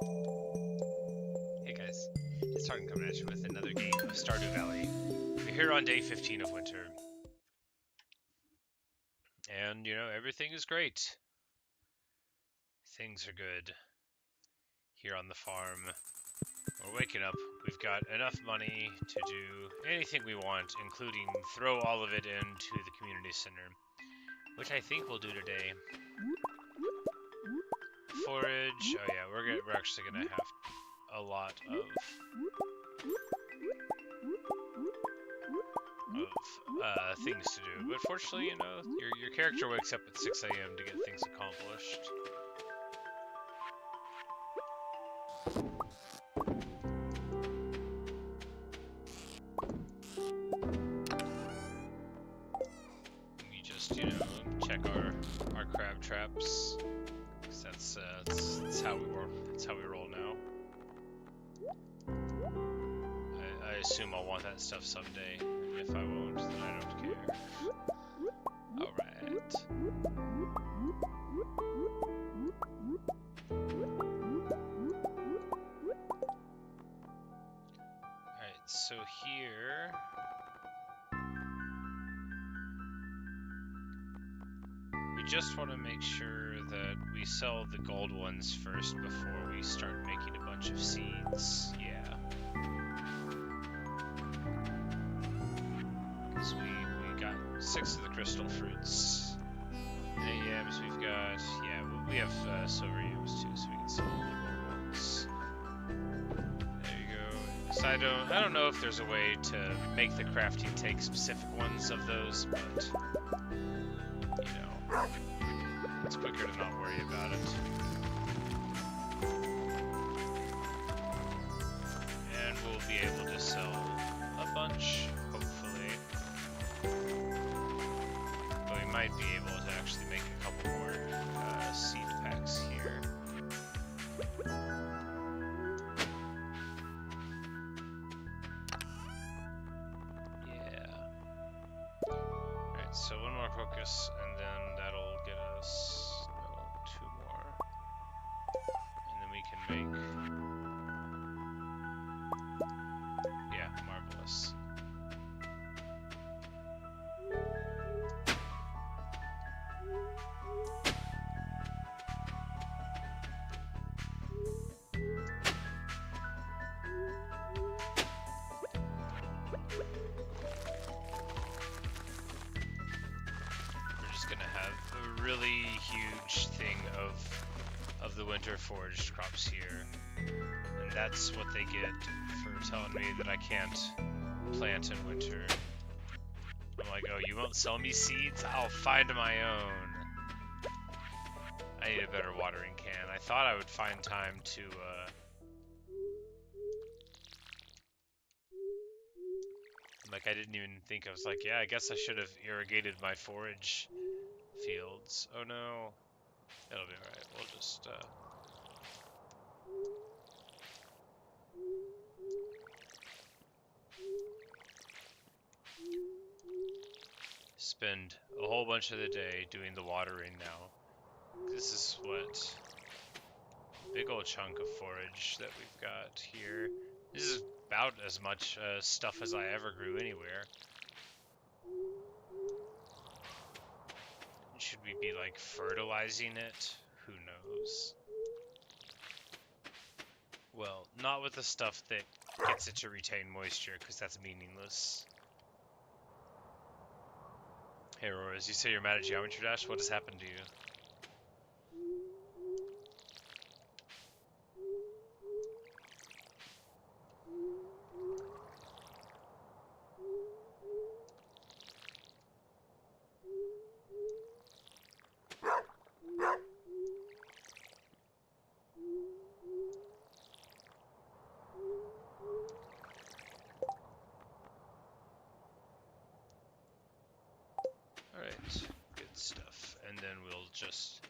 Hey guys, it's Tartan coming at you with another game of Stardew Valley. We're here on day 15 of winter. And, everything is great. Things are good here on the farm. We're waking up. We've got enough money to do anything we want, including throw all of it into the community center, which I think we'll do today. Forage. Oh yeah, we're actually gonna have a lot of things to do. But fortunately, your character wakes up at 6 a.m. to get things accomplished. We just, check our crab traps. 'Cause that's how we work. That's how we roll now. I assume I'll want that stuff someday. If I won't, then I don't care. Alright. Alright, so here... we just want to make sure that we sell the gold ones first before we start making a bunch of seeds. Yeah. Because we got 6 of the crystal fruits. And yams we've got, yeah, we have silver yams too, so we can sell the gold ones. There you go. So I don't know if there's a way to make the crafting take specific ones of those, but it's quicker to not worry about it. And we'll be able to sell a bunch, hopefully. But we might be able to actually make a couple more seed packs here. Yeah. Alright, so one more focus, and then that'll get us... no, 2 more. And then we can make... yeah, marvelous. Gonna have a really huge thing of the winter foraged crops here, and that's what they get for telling me that I can't plant in winter. I'm like, oh, you won't sell me seeds? I'll find my own. I need a better watering can. I thought I would find time to like, I didn't even think. I was like, yeah, I guess I should have irrigated my forage fields. Oh no. It'll be alright. We'll just spend a whole bunch of the day doing the watering now. This is what big old chunk of forage that we've got here. This is about as much stuff as I ever grew anywhere. Should we be like fertilizing it? Who knows? Well, not with the stuff that gets it to retain moisture, because that's meaningless. Hey Aurora, as you say you're mad at Geometry Dash, what has happened to you? Alright, good stuff. And then we'll just...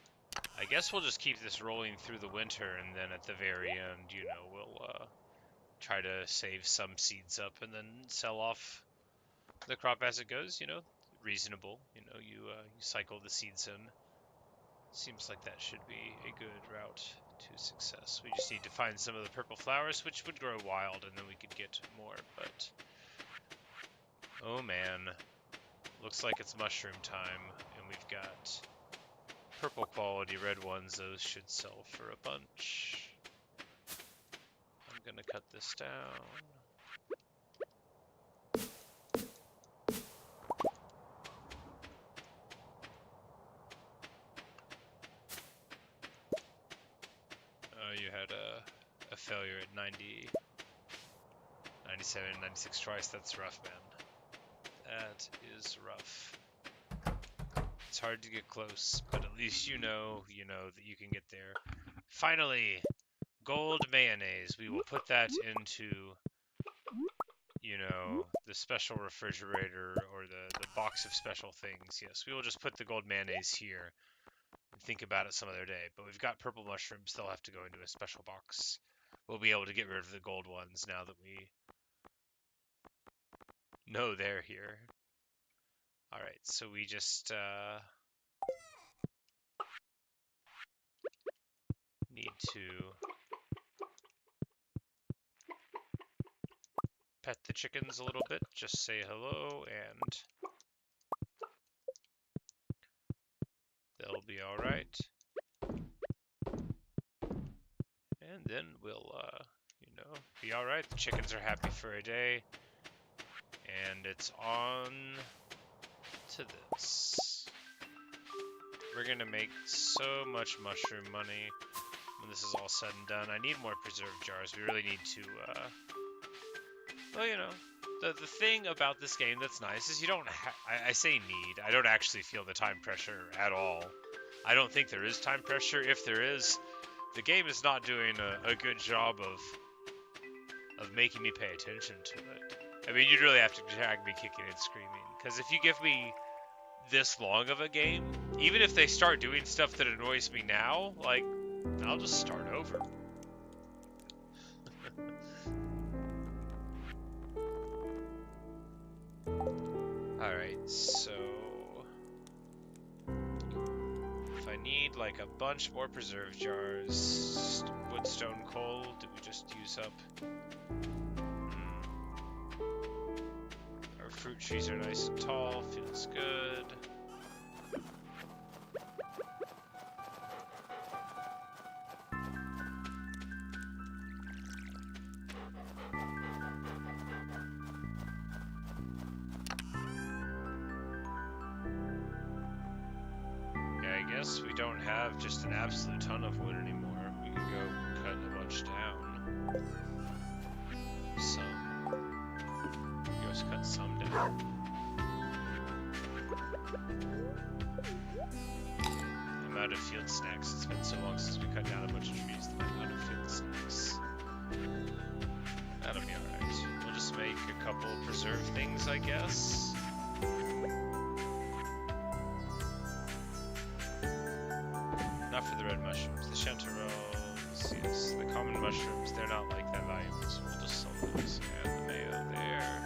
I guess we'll just keep this rolling through the winter, and then at the very end, we'll try to save some seeds up and then sell off the crop as it goes, reasonable. You cycle the seeds in. Seems like that should be a good route to success. We just need to find some of the purple flowers, which would grow wild, and then we could get more, but... Oh man. Looks like it's mushroom time, and we've got purple quality red ones. Those should sell for a bunch. I'm gonna cut this down. Oh, you had a failure at 90, 97, 96 twice. That's rough, man. That is rough. It's hard to get close, but at least you know that you can get there. Finally, gold mayonnaise. We will put that into, the special refrigerator or the box of special things. Yes, we will just put the gold mayonnaise here and think about it some other day. But we've got purple mushrooms. They'll have to go into a special box. We'll be able to get rid of the gold ones now that we know they're here. Alright, so we just need to pet the chickens a little bit, just say hello, and they'll be alright. And then we'll, be alright. The chickens are happy for a day. And it's on to this. We're gonna make so much mushroom money when this is all said and done. I need more preserve jars. We really need to, the thing about this game that's nice is you don't I say need. I don't actually feel the time pressure at all. I don't think there is time pressure. If there is, the game is not doing a good job of making me pay attention to it. I mean, you'd really have to drag me kicking and screaming, because if you give me this long of a game, even if they start doing stuff that annoys me now, like, I'll just start over. Alright, so... if I need, like, a bunch more preserve jars, wood, stone, coal, do we just use up? Our fruit trees are nice and tall, feels good. We don't have just an absolute ton of wood anymore. We can go cut a bunch down. Let's cut some down. I'm out of field snacks. It's been so long since we cut down a bunch of trees that I'm out of field snacks. That'll be alright. We'll just make a couple preserve things, I guess. Not for the red mushrooms. The chanterelles, yes. The common mushrooms, they're not like that valuable, so we'll just sell those. And the mayo there.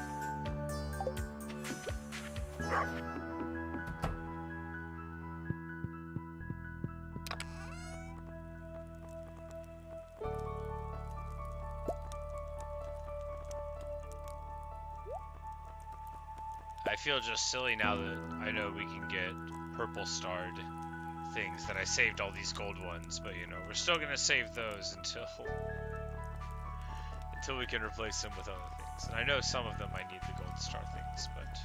I feel just silly now that I know we can get purple starred things, that I saved all these gold ones, but we're still gonna save those until we can replace them with other things. And I know some of them I need the gold star things, but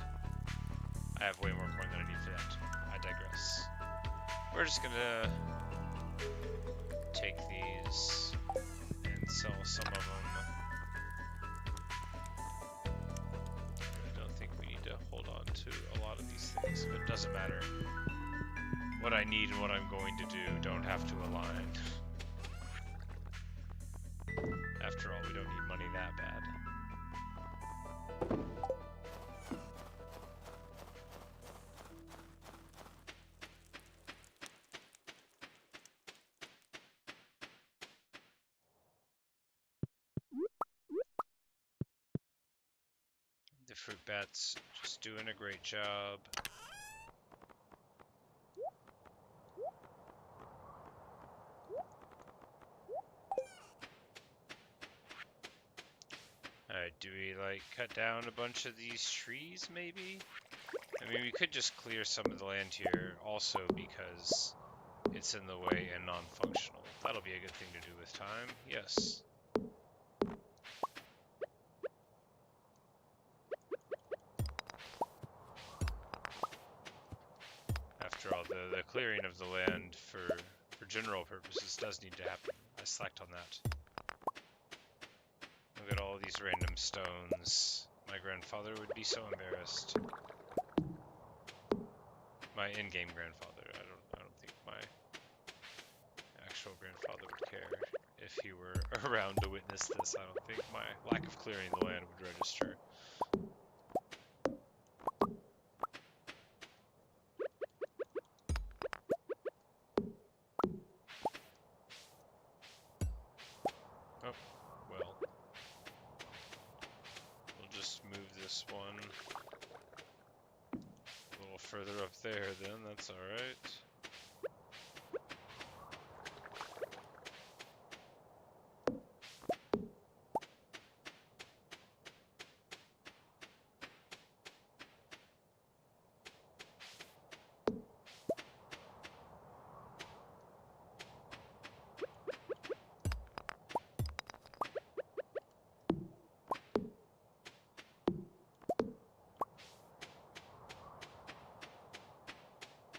I have way more corn than I need for that. I digress. We're just gonna take these and sell some of them. I don't think we need to hold on to a lot of these things, but it doesn't matter. What I need and what I'm going to do don't have to align. After all, we don't need money that bad. The fruit bats just doing a great job. Do we, like, cut down a bunch of these trees, maybe? I mean, we could just clear some of the land here also because it's in the way and non-functional. That'll be a good thing to do with time, yes. After all, the clearing of the land for general purposes does need to happen. I slacked on that. Look at all these random stones. My grandfather would be so embarrassed. My in-game grandfather. I don't think my actual grandfather would care if he were around to witness this. I don't think my lack of clearing the land would register. Oh, well. We'll just move this one a little further up there then, that's alright.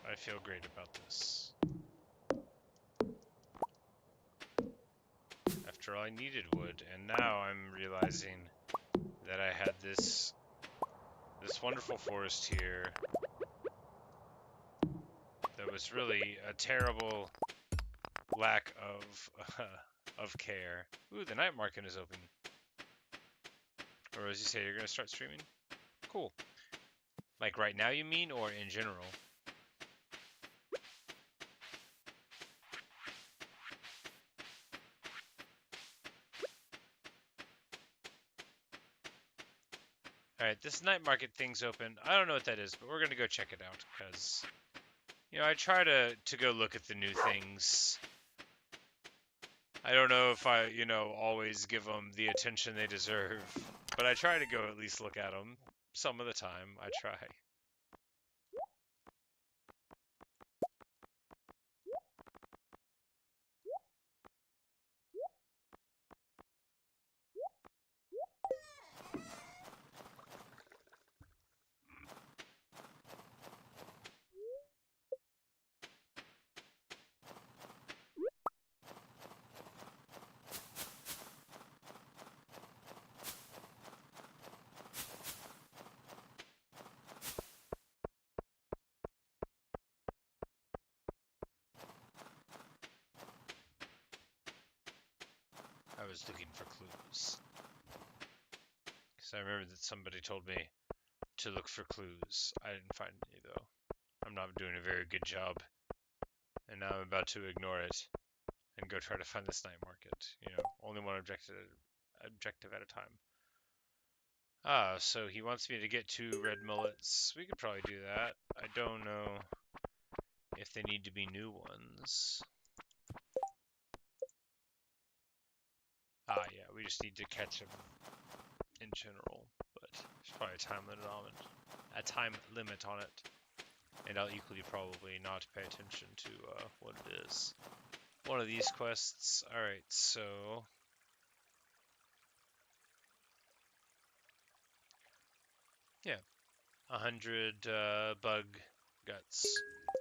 I feel great about this. After all, I needed wood, and now I'm realizing that I had this wonderful forest here that was really a terrible lack of care. Ooh, the night market is open. Or as you say, you're gonna start streaming? Cool. Like right now, you mean, or in general? Alright, this night market thing's open. I don't know what that is, but we're gonna go check it out, because, you know, I try to go look at the new things. I don't know if I, you know, always give them the attention they deserve, but I try to go at least look at them. Some of the time, I try. I was looking for clues. Because I remember that somebody told me to look for clues. I didn't find any, though. I'm not doing a very good job. And now I'm about to ignore it and go try to find this night market. You know, only one objective at a time. Ah, so he wants me to get 2 red mullets. We could probably do that. I don't know if they need to be new ones. Ah, yeah, we just need to catch them in general, but there's probably a time limit on it, and I'll equally probably not pay attention to what it is. One of these quests. All right, so yeah, 100 bug guts.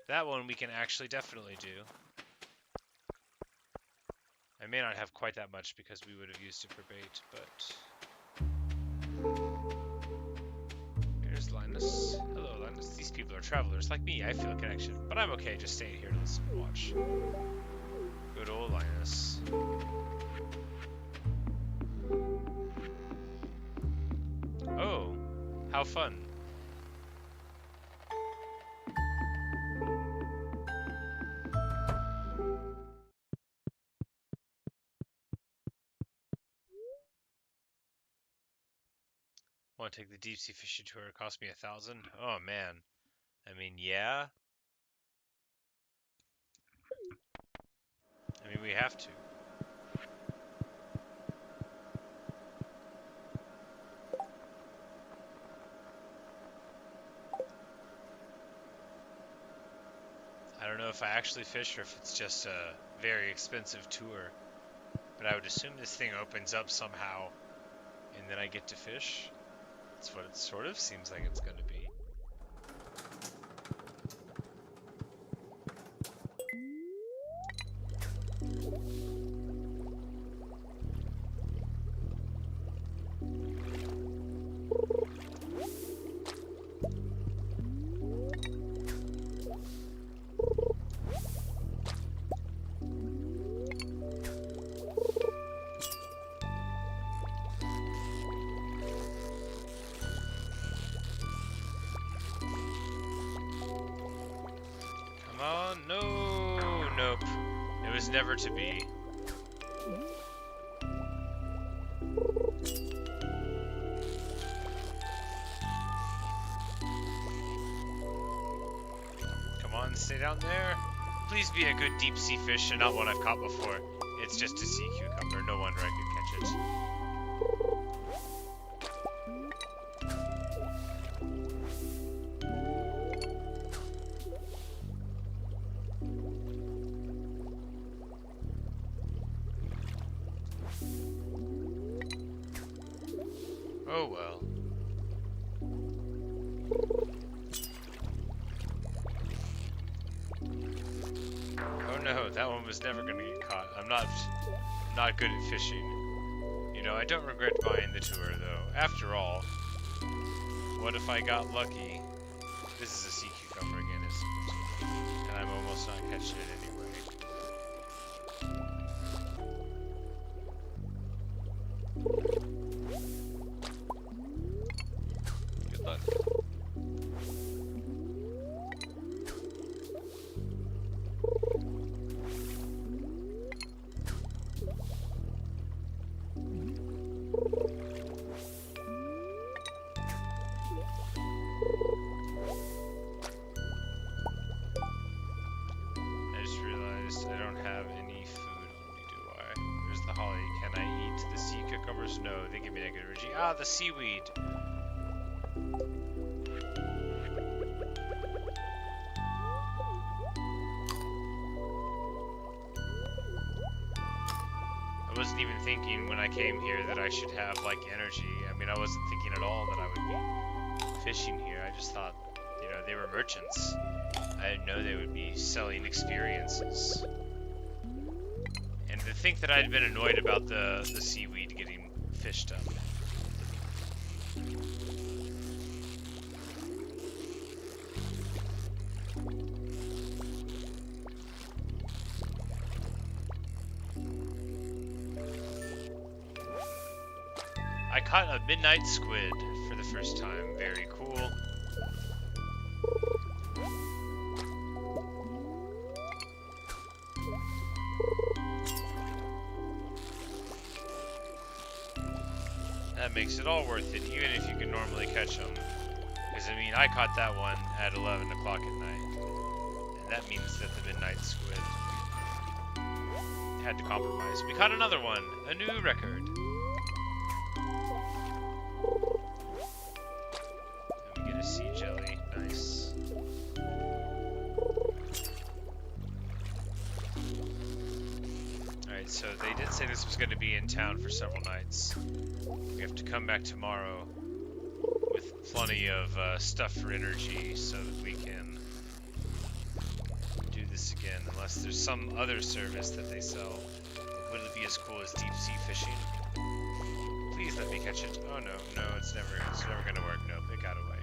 That one we can actually definitely do. I may not have quite that much because we would have used it for bait, but here's Linus. Hello, Linus. These people are travelers like me. I feel a connection, but I'm okay just staying here to listen and watch. Good old Linus. Oh, how fun. Want to take the deep sea fishing tour? It cost me 1,000. Oh man. I mean, yeah. I mean, we have to. if I actually fish or if it's just a very expensive tour. But I would assume this thing opens up somehow, and then I get to fish. That's what it sort of seems like it's going to be. Come on, no, nope. It was never to be. Come on, stay down there. Please be a good deep sea fish and not one I've caught before. It's just a sea cucumber, no wonder I could catch it. Oh well. Oh no, that one was never gonna get caught. I'm not good at fishing. You know, I don't regret buying the tour though. After all, what if I got lucky? This is a sea cucumber again, isn't it? And I'm almost not catching it anyway. Good luck. I just realized I don't have any food on me, do I? There's the holly. Can I eat the sea cucumbers? No, they give me negative energy. Ah, the seaweed! I wasn't even thinking when I came here that I should have, like, energy. I mean, I wasn't thinking at all that I would be fishing here. I just thought, you know, they were merchants. I didn't know they would be selling experiences. And to think that I'd been annoyed about the seaweed getting fished up. I caught a midnight squid for the first time. Very cool. That makes it all worth it, even if you can normally catch them. Because, I mean, I caught that one at 11 o'clock at night. And that means that the midnight squid had to compromise. We caught another one, a new record. And we get a sea jelly, nice. Alright, so they did say this was going to be in town for several nights. We have to come back tomorrow with plenty of stuff for energy so that we can do this again, unless there's some other service that they sell. Would it be as cool as deep sea fishing? Please let me catch it. Oh no, it's never gonna work. Nope, it got away.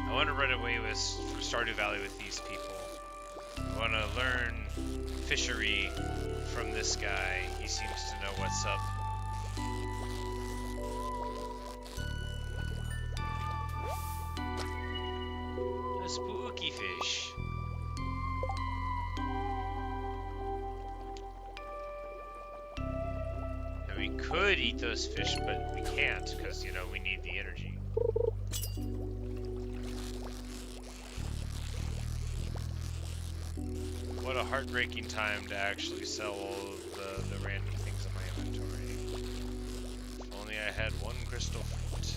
I want to run away with Stardew Valley with these people. I want to learn fishery from this guy. He seems to know what's up. A spooky fish. And we could eat those fish, but we can't because, you know, we need the energy. What a heartbreaking time to actually sell all of the random things in my inventory. If only I had one crystal fruit.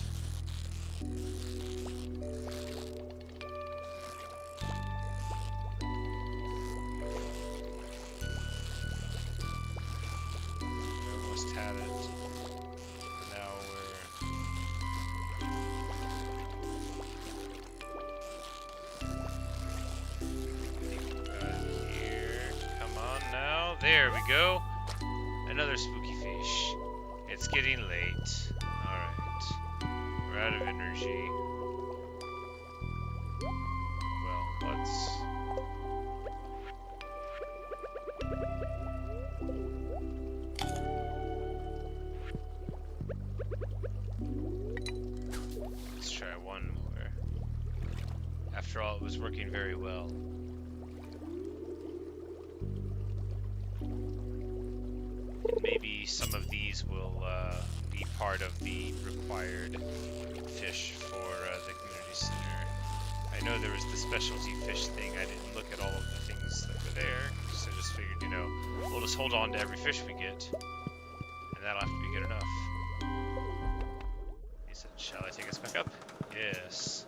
there we go. Another spooky fish. It's getting late. Alright. We're out of energy. Well, let's try one more. After all, it was working very well. And maybe some of these will be part of the required fish for the community center. I know there was the specialty fish thing. I didn't look at all of the things that were there, so I just figured, you know, we'll just hold on to every fish we get, and that'll have to be good enough. He said, shall I take us back up? Yes.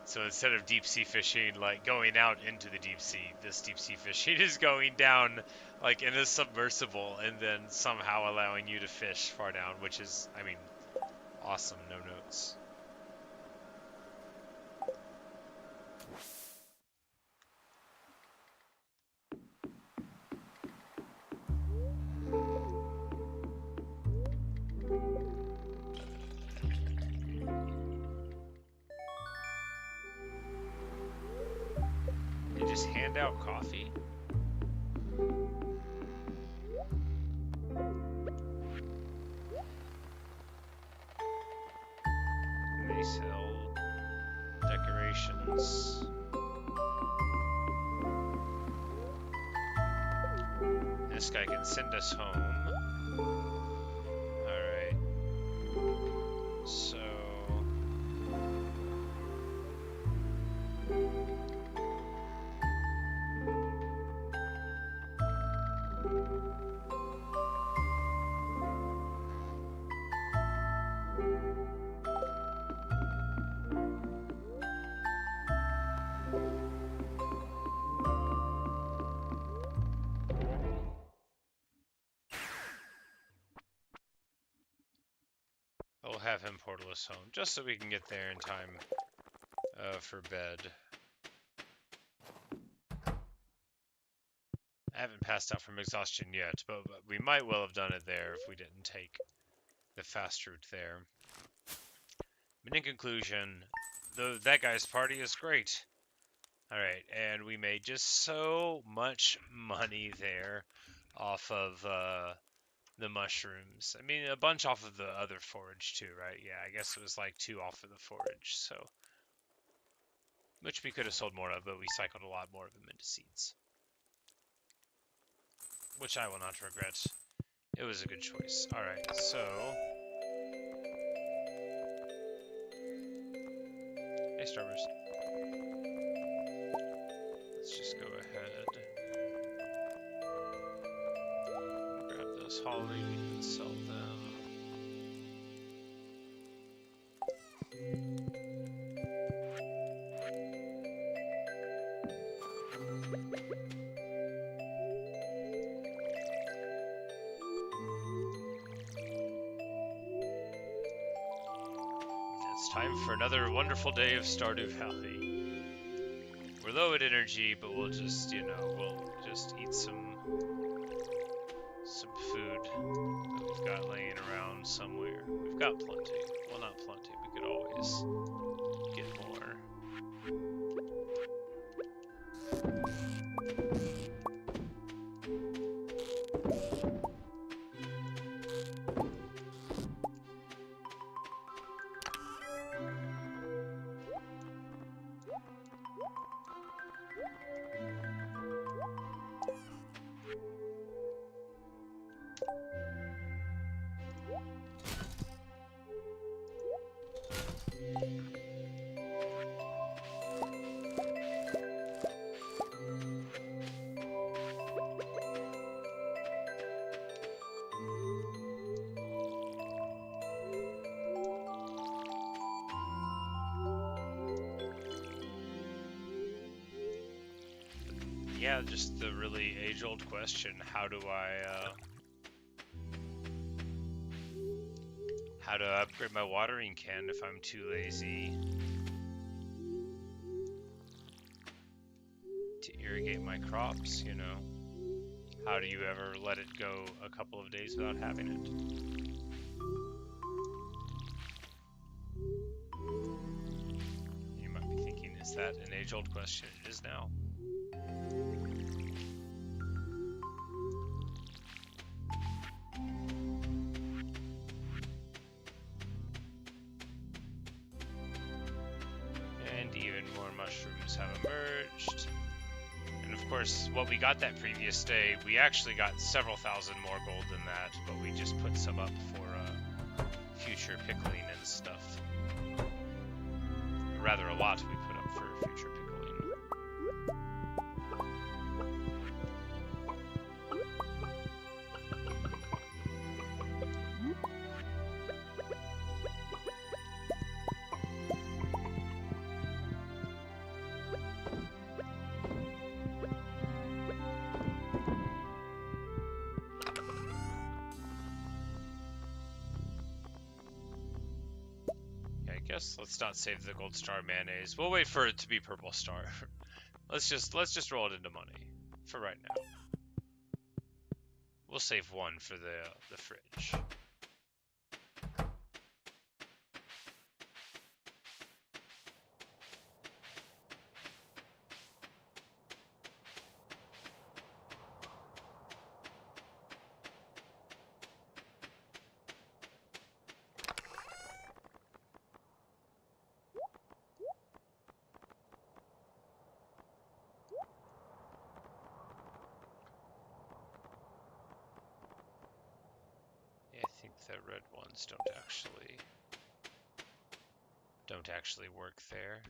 So instead of deep sea fishing, like going out into the deep sea, this deep sea fishing is going down like in a submersible and then somehow allowing you to fish far down, which is, I mean, awesome. No notes. They just hand out coffee? They sell decorations. This guy can send us home. Alright. So... We'll have him portal us home, just so we can get there in time for bed. I haven't passed out from exhaustion yet, but we might well have done it there if we didn't take the fast route there. But in conclusion, that guy's party is great. Alright, and we made just so much money there off of the mushrooms. I mean, a bunch off of the other forage too, right? Yeah, I guess it was like 2 off of the forage, so... Which we could have sold more of, but we cycled a lot more of them into seeds. Which I will not regret. It was a good choice. Alright, so... Hey, Starburst. Let's just go ahead. Grab those holly, we can sell them. It's time for another wonderful day of Stardew Valley. We're low at energy, but we'll just, you know, we'll just eat some food that we've got laying around somewhere. We've got plenty. Well, not plenty. We could always get more. Yeah, just the really age-old question, how do I upgrade my watering can if I'm too lazy? to irrigate my crops, you know. How do you ever let it go a couple of days without having it? You might be thinking, is that an age-old question? It is now. And even more mushrooms have emerged. And of course, what we got that previous day, we actually got several thousand more gold than that, but we just put some up for future pickling and stuff. Or rather, a lot we put up for future pickling. Let's not save the gold star mayonnaise. We'll wait for it to be purple star. let's just roll it into money for right now. We'll save one for the fridge. I think the red ones don't actually work there.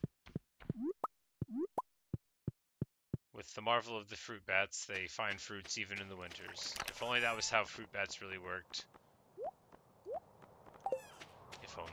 With the marvel of the fruit bats, they find fruits even in the winters. If only that was how fruit bats really worked. If only.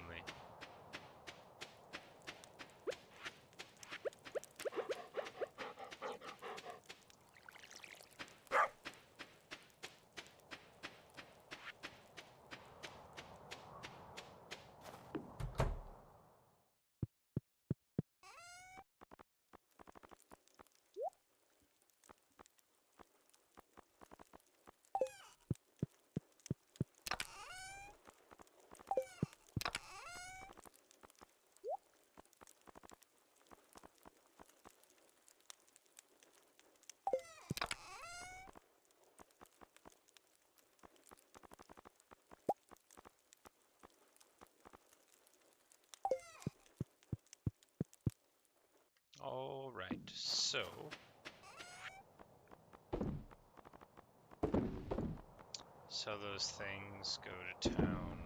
Alright, so those things go to town.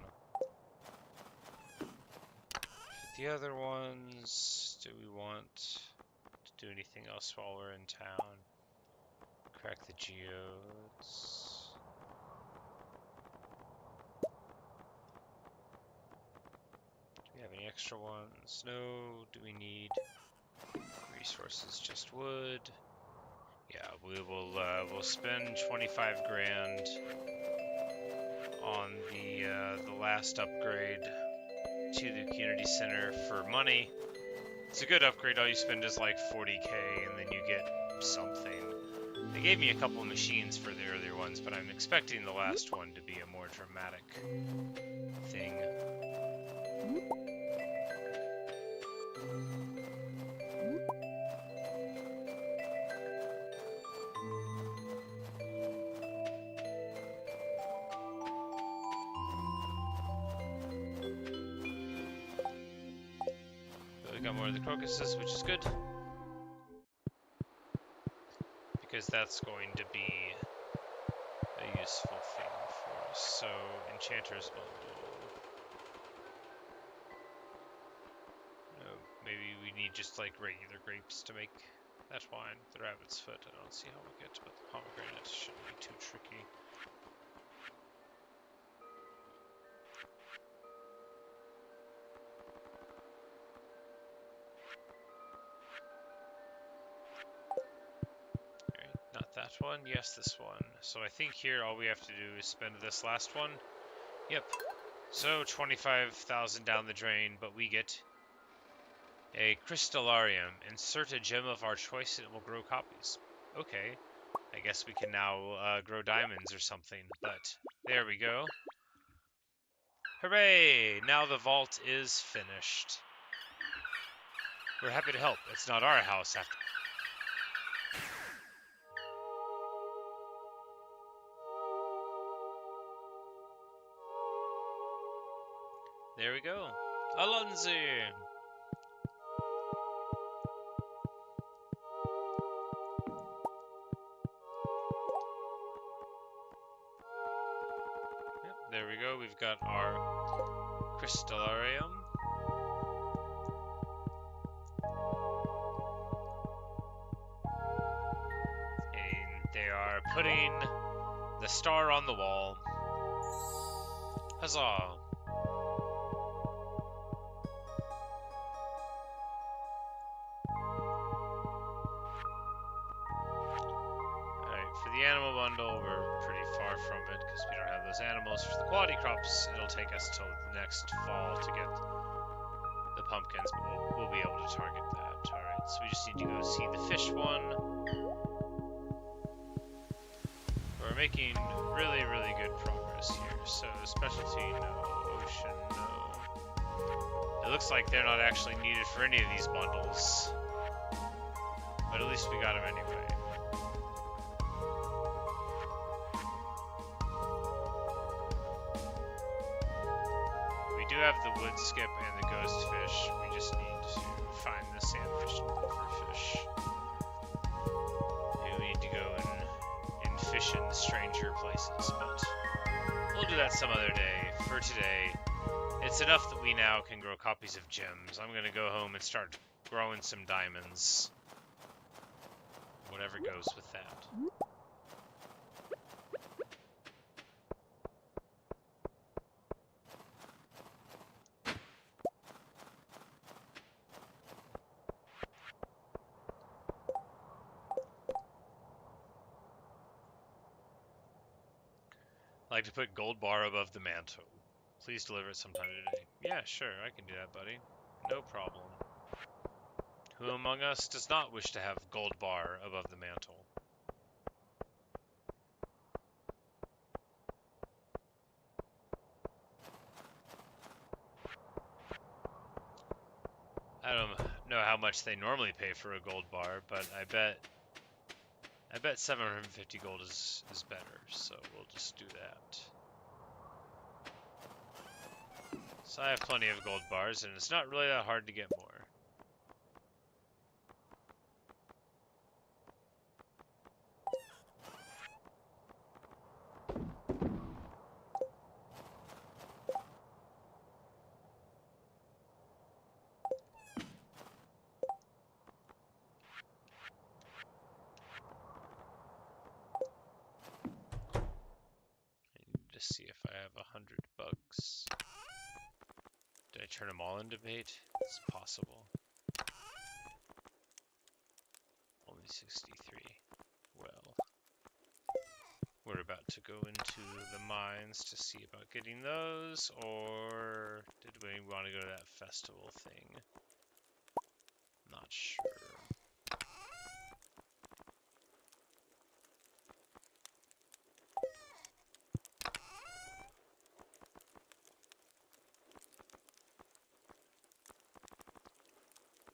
The other ones, do we want to do anything else while we're in town? Crack the geodes. Do we have any extra ones? No. Do we need resources? Just wood. Yeah, we'll spend 25 grand on the last upgrade to the community center for money. It's a good upgrade. All you spend is like 40k, and then you get something. They gave me a couple machines for the earlier ones, but I'm expecting the last one to be a more dramatic thing. Got more of the crocuses, which is good, because that's going to be a useful thing for us. So, Enchanter's Bundle. No, maybe we need just like regular grapes to make that wine. The rabbit's foot, I don't see how we get, but the pomegranate shouldn't be too tricky. That one? Yes, this one. So I think here all we have to do is spend this last one. Yep. So 25,000 down the drain, but we get A crystallarium. Insert a gem of our choice and it will grow copies. Okay. I guess we can now grow diamonds or something, but there we go. Hooray! Now the vault is finished. We're happy to help. It's not our house after. There we go. Alonzi! Yep, there we go. We've got our crystallarium. And they are putting the star on the wall. Huzzah! Alright, for the animal bundle, we're pretty far from it because we don't have those animals. For the quality crops, it'll take us till next fall to get the pumpkins, but we'll be able to target that. Alright, so we just need to go see the fish one. We're making really, really good progress here. So, specialty, no. Ocean, no. It looks like they're not actually needed for any of these bundles. But at least we got them anyway. We do have the wood skip and the ghost fish. We just need to find the sandfish and pufferfish. Maybe we need to go and fish in stranger places, but we'll do that some other day. For today, it's enough that we now can grow copies of gems. I'm gonna go home and start growing some diamonds. Whatever goes with that. I'd like to put gold bar above the mantle. Please deliver it sometime today. Yeah, sure, I can do that, buddy. No problem. Who among us does not wish to have gold bar above the mantle? I don't know how much they normally pay for a gold bar, but I bet 750 gold is better, so we'll just do that. So I have plenty of gold bars, and it's not really that hard to get more. See if I have 100 bugs. Did I turn them all into bait? It's possible. Only 63. Well, we're about to go into the mines to see about getting those, or did we want to go to that festival thing? Not sure.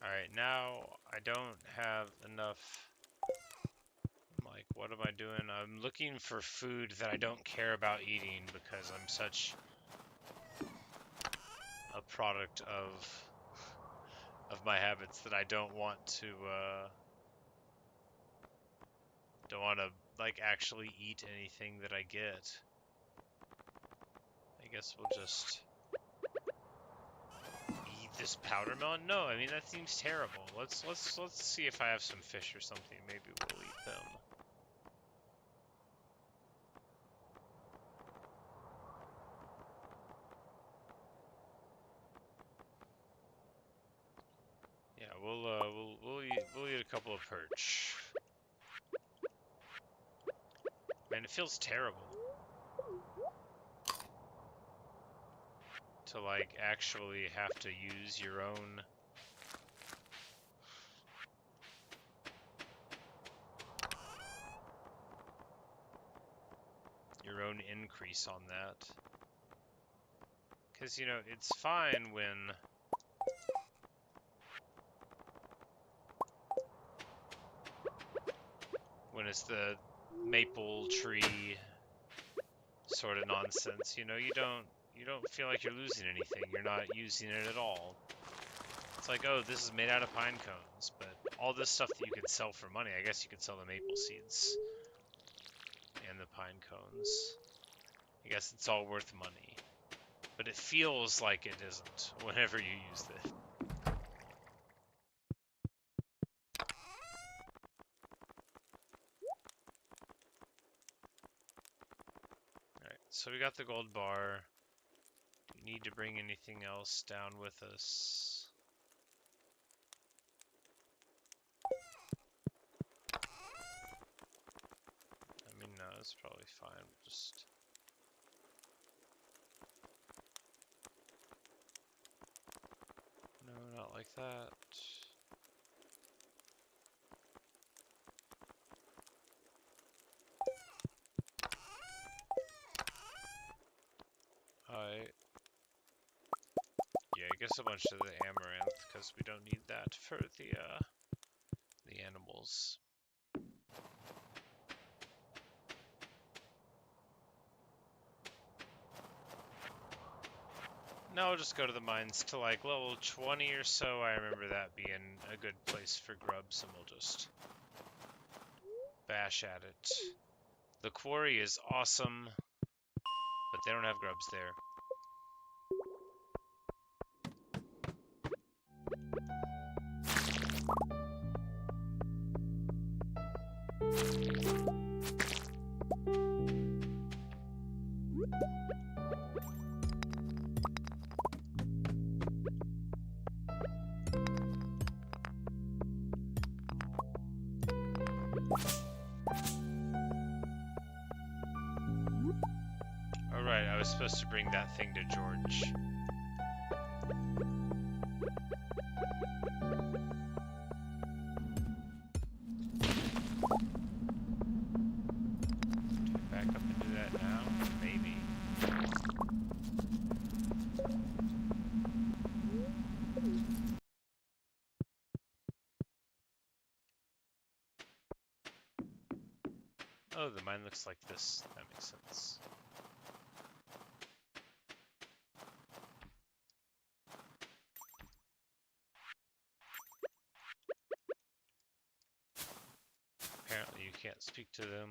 Alright, now I don't have enough. Like, what am I doing? I'm looking for food that I don't care about eating because I'm such a product of my habits that I don't want to like actually eat anything that I get. I guess we'll just eat this powder melon. No, I mean that seems terrible. Let's see if I have some fish or something. Maybe we'll eat them. Yeah, we'll eat a couple of perch. Man, it feels terrible to like actually have to use your own increase on that. Because, you know, it's fine when it's the maple tree sort of nonsense. You know, you don't feel like you're losing anything. You're not using it at all. It's like, oh, this is made out of pine cones, but all this stuff that you could sell for money, I guess you could sell the maple seeds and the pine cones. I guess it's all worth money. But it feels like it isn't whenever you use it. Alright, so we got the gold bar. Do you need to bring anything else down with us? I mean, no, it's probably fine. Just... No, not like that. Alright. Yeah, I guess a bunch of the amaranth, because we don't need that for the animals. No, I'll just go to the mines to like level 20 or so. I remember that being a good place for grubs, and we'll just bash at it. The quarry is awesome, but they don't have grubs there. Alright, I was supposed to bring that thing to George. Back up and do that now? Maybe. Oh, the mine looks like this. That makes sense. Apparently you can't speak to them.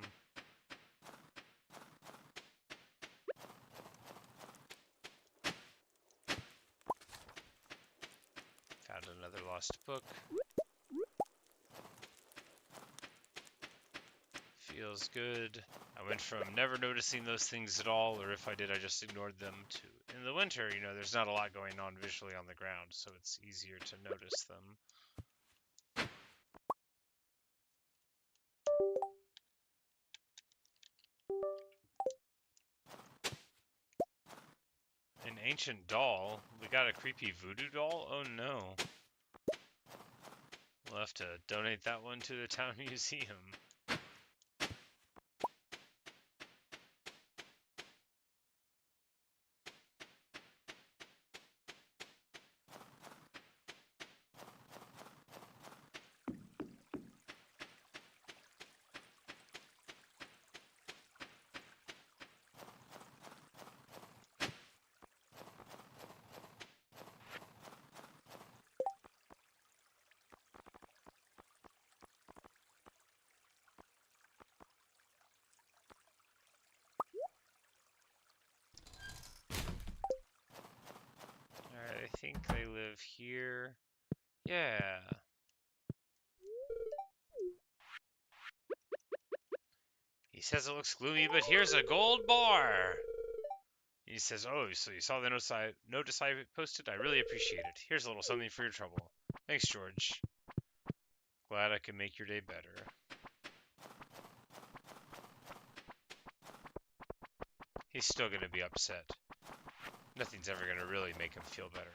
Found another lost book. Feels good. I went from never noticing those things at all, or if I did, I just ignored them, to in the winter, you know, there's not a lot going on visually on the ground, so it's easier to notice them. An ancient doll? We got a creepy voodoo doll? Oh no. We'll have to donate that one to the town museum. Alright, I think they live here. Yeah. He says it looks gloomy, but here's a gold bar! He says, oh, so you saw the notice I posted? I really appreciate it. Here's a little something for your trouble. Thanks, George. Glad I can make your day better. He's still gonna be upset. Nothing's ever gonna really make him feel better.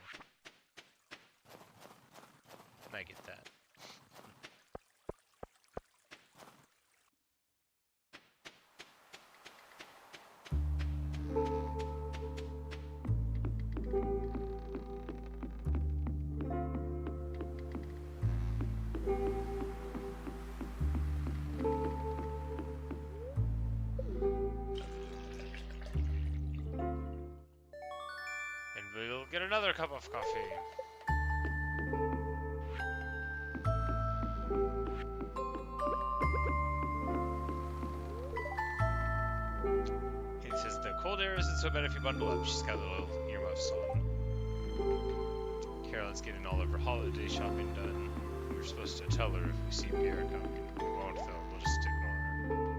And I get that. another cup of coffee. He says the cold air isn't so bad if you bundle up. She's got little earmuffs on. Carolyn's getting all of her holiday shopping done. We're supposed to tell her if we see Pierre coming. We won't though, we'll just ignore her.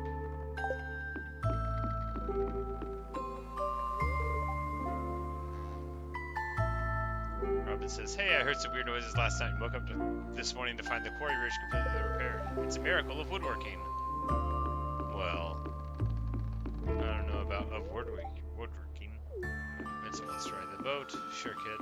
Robin says, hey, I heard some weird noises last night and woke up this morning to find the quarry bridge completely repaired. It's a miracle of woodworking. Well, I don't know about woodworking. Vincent wants to ride the boat. Sure, kid.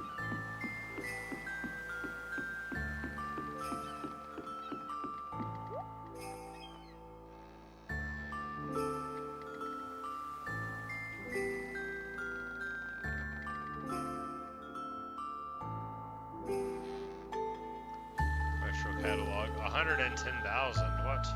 Retro catalog. 110,000. What?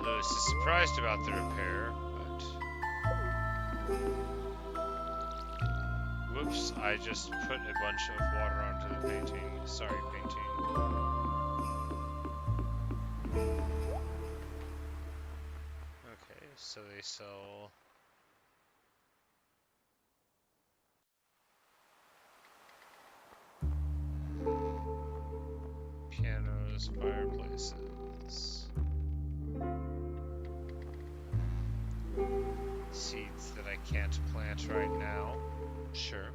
Lewis is surprised about the repair, but... Whoops, I just put a bunch of water onto the painting. Sorry, painting. Okay, so they sell... pianos, fireplaces... seeds that I can't plant right now. Sure.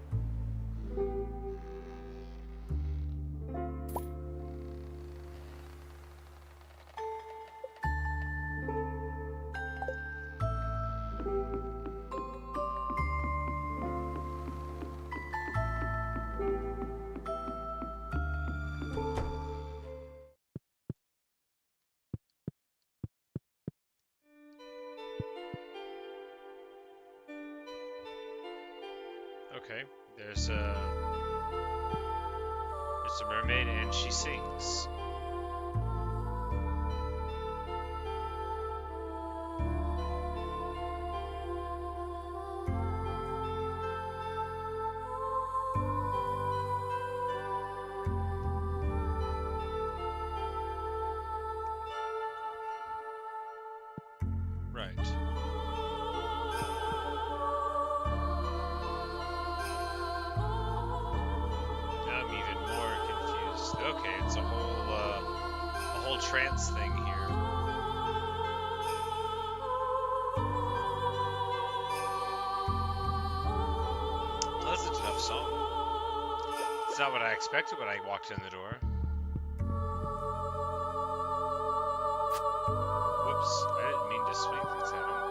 Okay, there's a mermaid and she sings. Right. Okay, it's a whole trance thing here. Pleasant enough song. It's not what I expected when I walked in the door. Whoops, I didn't mean to swing things at him.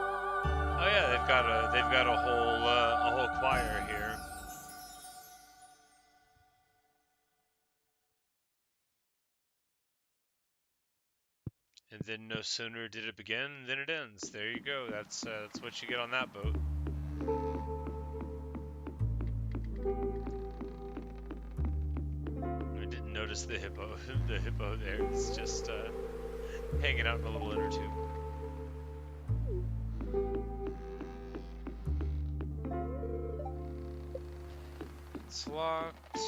Oh yeah, they've got a whole choir here. And then no sooner did it begin than it ends. There you go. That's what you get on that boat. I didn't notice the hippo. The hippo there is just hanging out in a little inner tube. It's locked.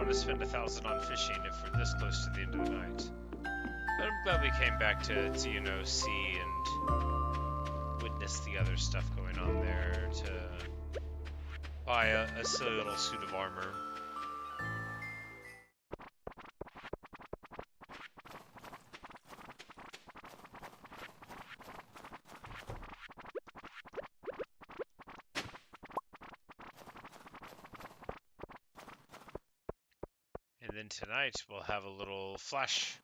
To spend 1,000 on fishing if we're this close to the end of the night. But I'm glad we came back to see and witness the other stuff going on there, to buy a silly little suit of armor. then tonight we'll have a little flash.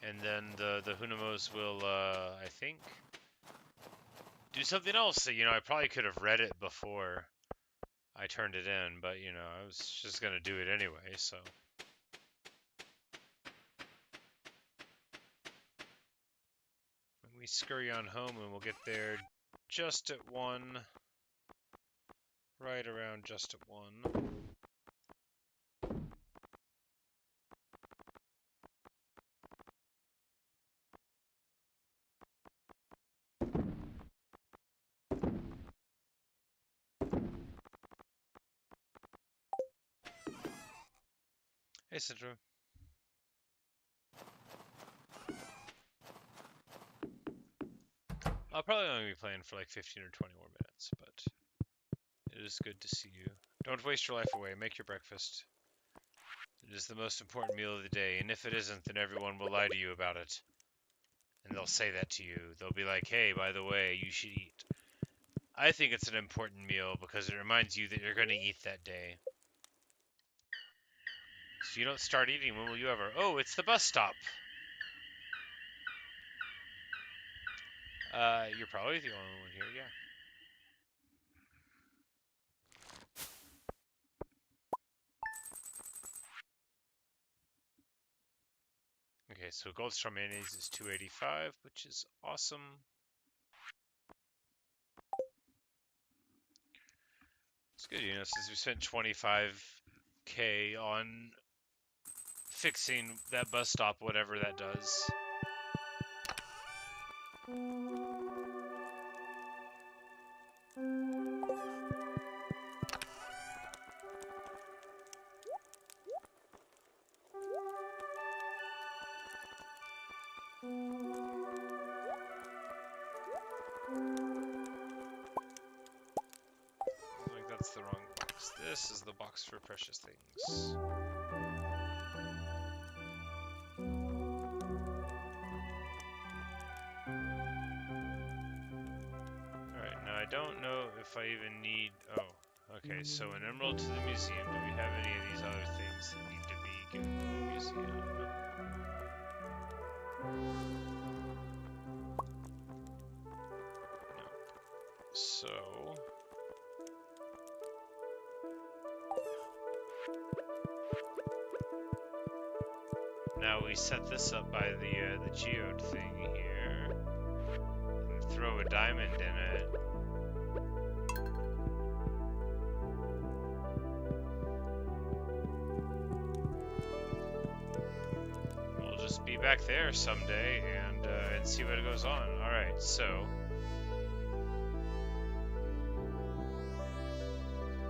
And then the Hunamos will, I think, do something else. You know, I probably could have read it before I turned it in, but, you know, I was just going to do it anyway, so. And we scurry on home, and we'll get there just at 1. Right around just at 1. Hey, Central. I'll probably only be playing for like 15 or 20 more minutes, but it is good to see you. Don't waste your life away. Make your breakfast. It is the most important meal of the day, and if it isn't, then everyone will lie to you about it. And they'll say that to you. They'll be like, hey, by the way, you should eat. I think it's an important meal because it reminds you that you're going to eat that day. So you don't start eating, when will you ever? Oh, it's the bus stop. You're probably the only one here, yeah. Okay, so Gold Star Mayonnaise is 285, which is awesome. It's good, you know, since we spent 25K on fixing that bus stop, whatever that does. Like, that's the wrong box. This is the box for precious things. Alright, now I don't know if I even need... Oh, okay, so an emerald to the museum. Do we have any of these other things that need to be given to the museum? No. So... Now we set this up by the geode thing here, and throw a diamond in it. We'll just be back there someday and see what goes on. All right, so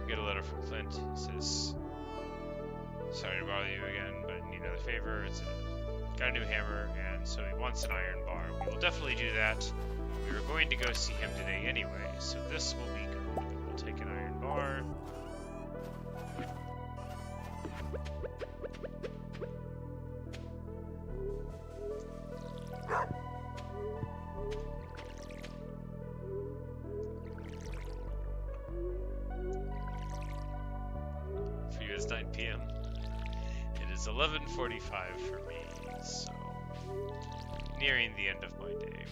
get a letter from Clint. He says, "Sorry to bother you again, but need another favor. Got a new hammer, and so he wants an iron bar. We will definitely do that. We were going to go see him today anyway, so this will be good. We'll take an iron bar." For you, it's 9 p.m. It is 11:45 for me, so nearing the end of my day.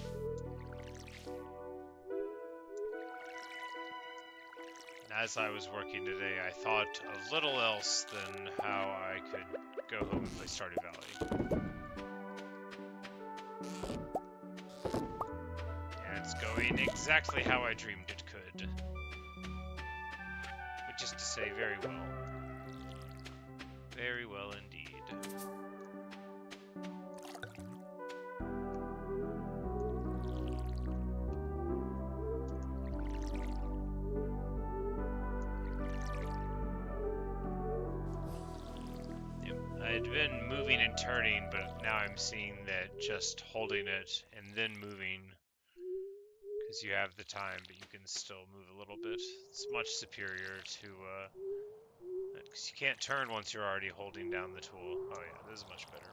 As I was working today, I thought of little else than how I could go home and play Stardew Valley. And it's going exactly how I dreamed it could. Which is to say, very well. Very well indeed. I'd been moving and turning, but now I'm seeing that just holding it and then moving, because you have the time, but you can still move a little bit. It's much superior to, because you can't turn once you're already holding down the tool. Oh yeah, this is much better.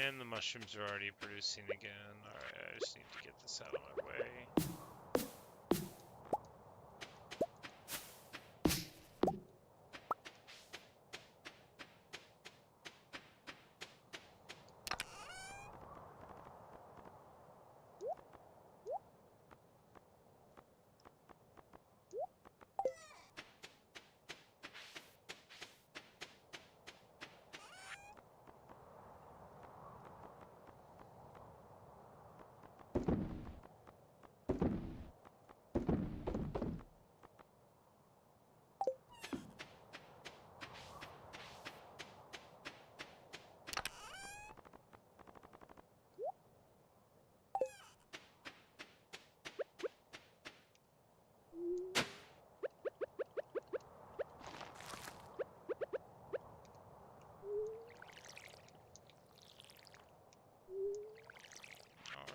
And the mushrooms are already producing again. Alright, I just need to get this out of my way.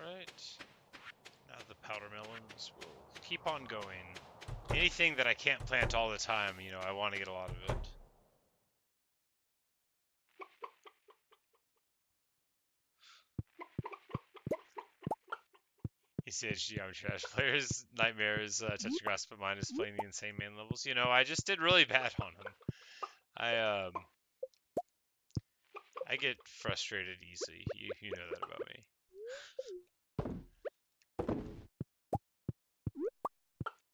Alright. Now the powder melons will keep on going. Anything that I can't plant all the time, you know, I want to get a lot of it. He said Geometry Dash players, Nightmares, touching grass, but mine is playing the insane main levels. You know, I just did really bad on him. I get frustrated easily. You know that about me.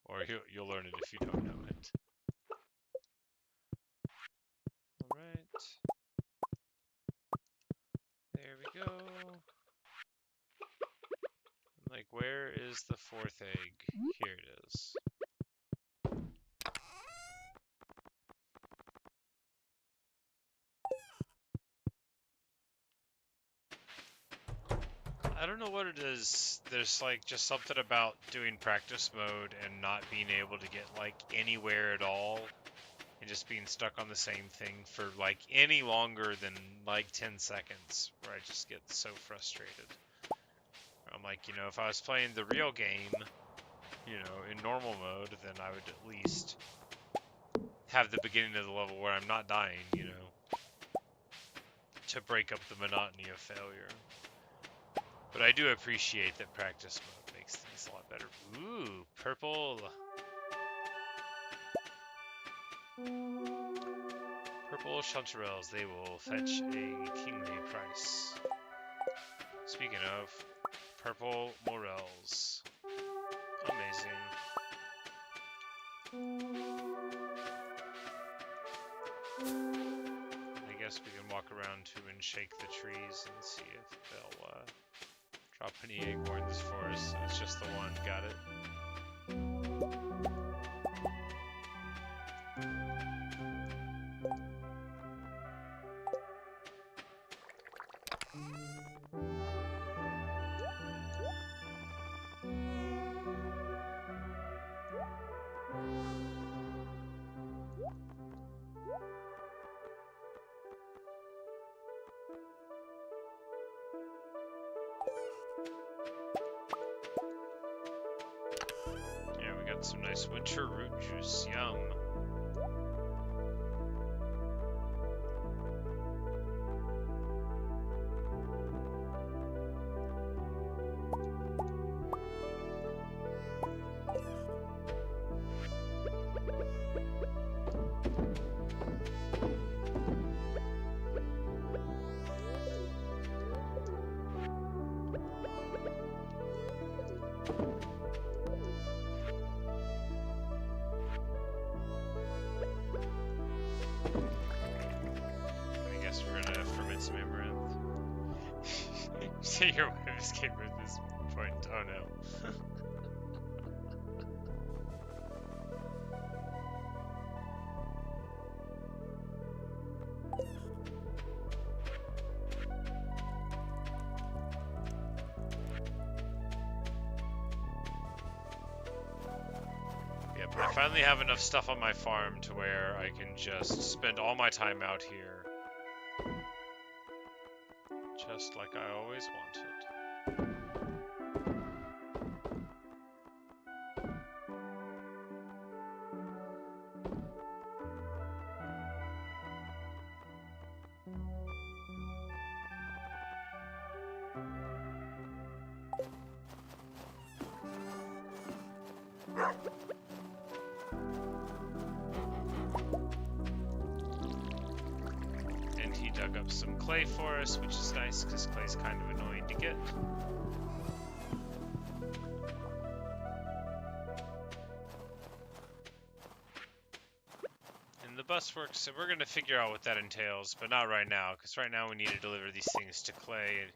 Or you'll learn it if you don't know it. Alright. There we go. Like, where is the fourth egg? Here it is. I don't know what it is. There's like just something about doing practice mode and not being able to get like anywhere at all and just being stuck on the same thing for like any longer than like 10 seconds where I just get so frustrated. I'm like, you know, if I was playing the real game, you know, in normal mode, then I would at least have the beginning of the level where I'm not dying, you know, to break up the monotony of failure. But I do appreciate that practice mode makes things a lot better. Ooh, purple. Purple chanterelles, they will fetch a kingly price. Speaking of, purple morels. Amazing. I guess we can walk around too and shake the trees and see if they'll drop any acorns for us. It's just the one, got it. Yeah, we got some nice winter root juice, yum. I guess we're gonna ferment some amaranth. See, your wife escaped at this point. Oh no. Yep, I finally have enough stuff on my farm to where I can just spend all my time out here. Just like I always wanted. And he dug up some clay for us, which is nice, because clay's kind of annoying to get. And the bus works, so we're going to figure out what that entails, but not right now, because right now we need to deliver these things to Clay.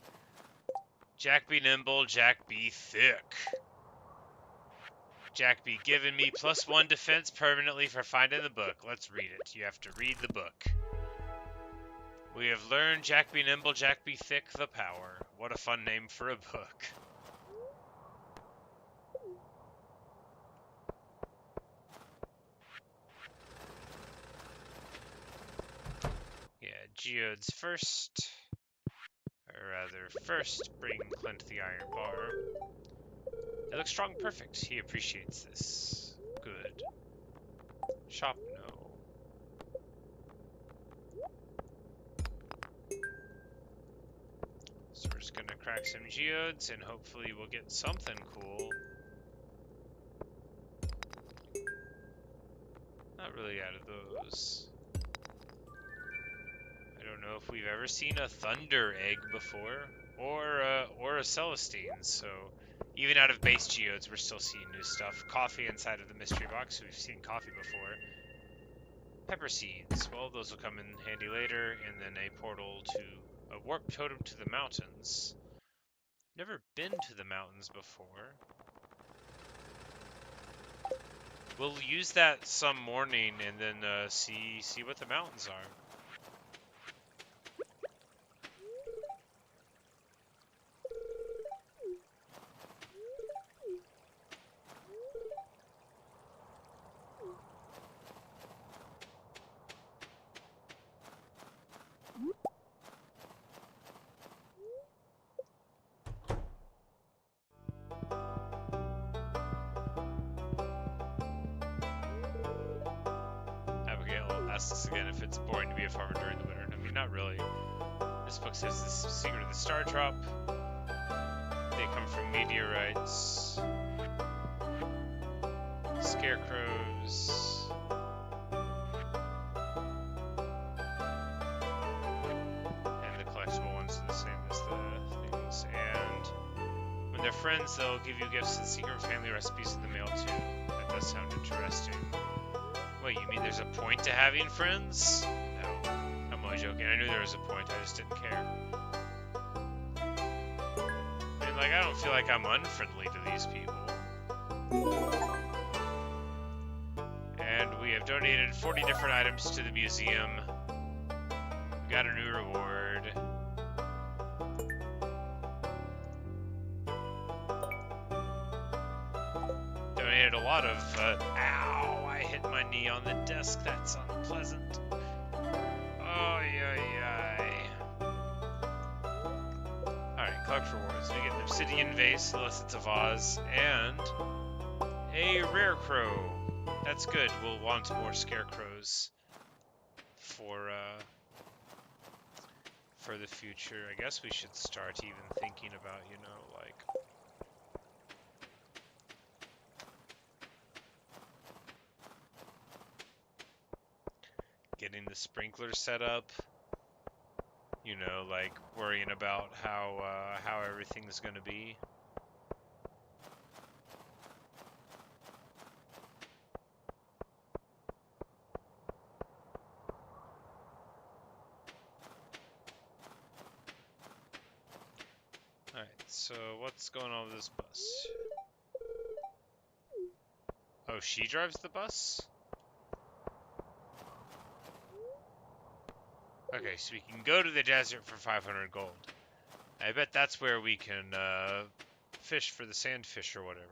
Jack be nimble, Jack be thick. Jack be giving me +1 defense permanently for finding the book. Let's read it. You have to read the book. We have learned Jack be nimble, Jack be thick, the power. What a fun name for a book. Yeah, geodes first. Or rather, first bring Clint the iron bar. It looks strong perfect. He appreciates this. Good. Shop no. So we're just gonna crack some geodes and hopefully we'll get something cool. Not really out of those. I don't know if we've ever seen a thunder egg before, or a Celestine, so even out of base geodes, we're still seeing new stuff. Coffee inside of the mystery box, we've seen coffee before. Pepper seeds, well, those will come in handy later, and then a portal to a warp totem to the mountains. Never been to the mountains before. We'll use that some morning and then see what the mountains are. Asks again if it's boring to be a farmer during the winter. I mean, not really. This book says this secret of the star drop. They come from meteorites, scarecrows, and the collectible ones are the same as the things. And when they're friends, they'll give you gifts and secret family recipes in the mail too. That does sound interesting. Wait, you mean there's a point to having friends? No, I'm only joking. I knew there was a point, I just didn't care. I mean, like, I don't feel like I'm unfriendly to these people. And we have donated 40 different items to the museum. We got a new reward. Donated a lot of, ow! I hit my knee on the desk. That's unpleasant. Oh, yay. Alright, collect rewards. We get an obsidian vase, unless it's a vase, and a rare crow. That's good. We'll want more scarecrows for the future. I guess we should start even thinking about, you know, like, getting the sprinkler set up, you know, like worrying about how everything's gonna be. Alright, so what's going on with this bus? Oh, she drives the bus? Okay, so we can go to the desert for 500 gold. I bet that's where we can fish for the sandfish or whatever.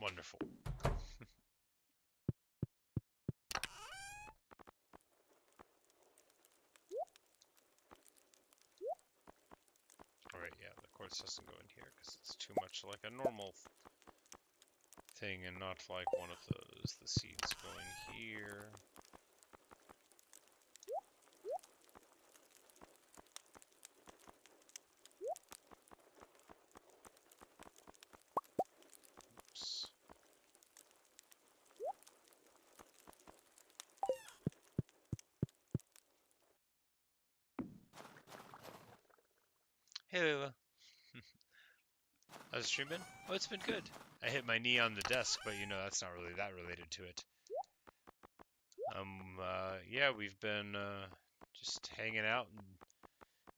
Wonderful. Alright, yeah, the quartz doesn't go in here because it's too much like a normal thing and not like one of those. The seeds go in here. Oops. Hey, Layla. How's the stream been? Oh, it's been good. I hit my knee on the desk, but you know, that's not really that related to it. Yeah, we've been, just hanging out and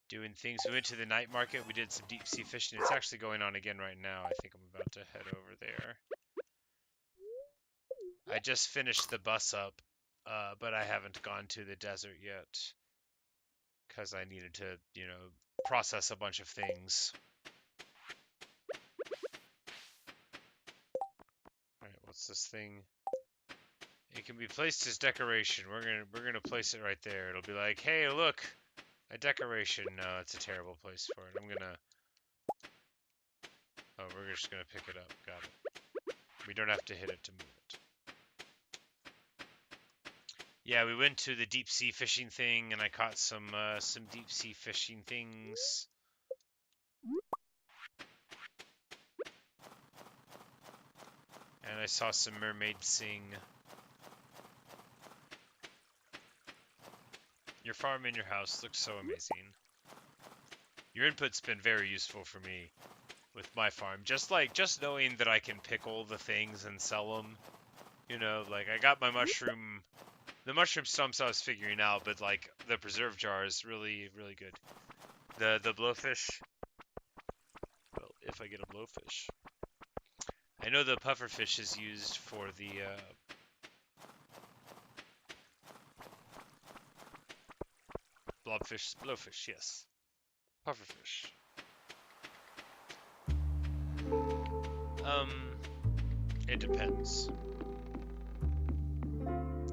doing things. We went to the night market, we did some deep sea fishing. It's actually going on again right now. I think I'm about to head over there. I just finished the bus up, but I haven't gone to the desert yet. Because I needed to, you know, process a bunch of things. Alright, what's this thing? It can be placed as decoration. We're gonna place it right there. It'll be like, hey, look, a decoration. No, it's a terrible place for it. I'm gonna. Oh, we're just gonna pick it up. Got it. We don't have to hit it to move it. Yeah, we went to the deep sea fishing thing, and I caught some deep sea fishing things. And I saw some mermaids sing. Your farm in your house looks so amazing. Your input's been very useful for me with my farm. Just knowing that I can pick all the things and sell them. You know, like I got my mushroom, the mushroom stumps I was figuring out, but like the preserve jar is really, really good. The blowfish. Well, if I get a blowfish. I know the pufferfish is used for the blowfish, yes. Pufferfish. It depends.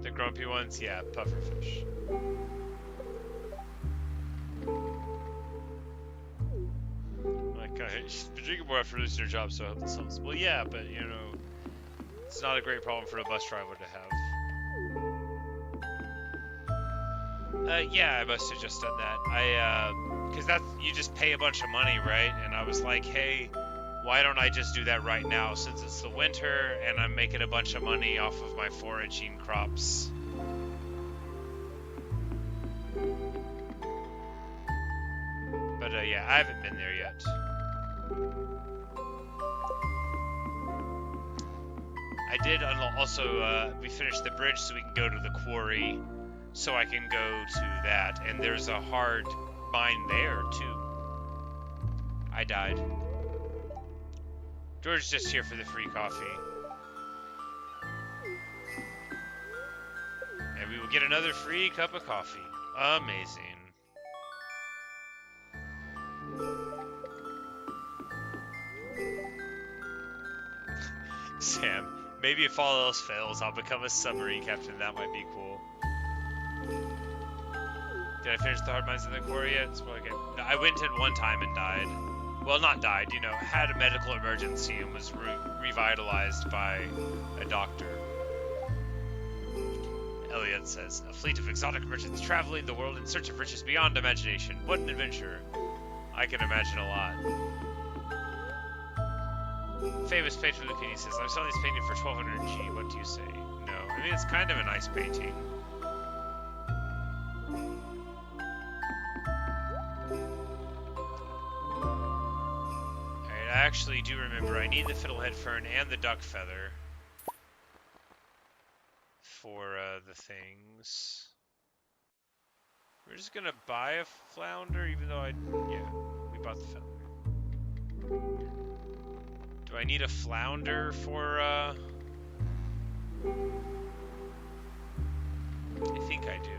The grumpy ones, yeah, pufferfish. Like, she's been drinking more after losing her job, so I hope this helps. Well, yeah, but, you know, it's not a great problem for a bus driver to have. Yeah, I must have just done that. Because you just pay a bunch of money, right? And I was like, hey, why don't I just do that right now since it's the winter and I'm making a bunch of money off of my foraging crops. But yeah, I haven't been there yet. I did also, we finished the bridge so we can go to the quarry, so I can go to that, and there's a hard mine there too. I died. George's just here for the free coffee. And we will get another free cup of coffee. Amazing. Sam, maybe if all else fails, I'll become a submarine captain. That might be cool. Did I finish the hard mines in the quarry yet? It's probably good. No, I went in one time and died. Well, not died, you know, had a medical emergency and was revitalized by a doctor. Elliot says, a fleet of exotic merchants traveling the world in search of riches beyond imagination. What an adventure. I can imagine a lot. Famous painter Lucchini says, I'm selling this painting for 1200 G. What do you say? No. I mean, it's kind of a nice painting. Alright, I actually do remember I need the fiddlehead fern and the duck feather for the things. We're just gonna buy a flounder, even though yeah, we bought the feather. Do I need a flounder for, I think I do.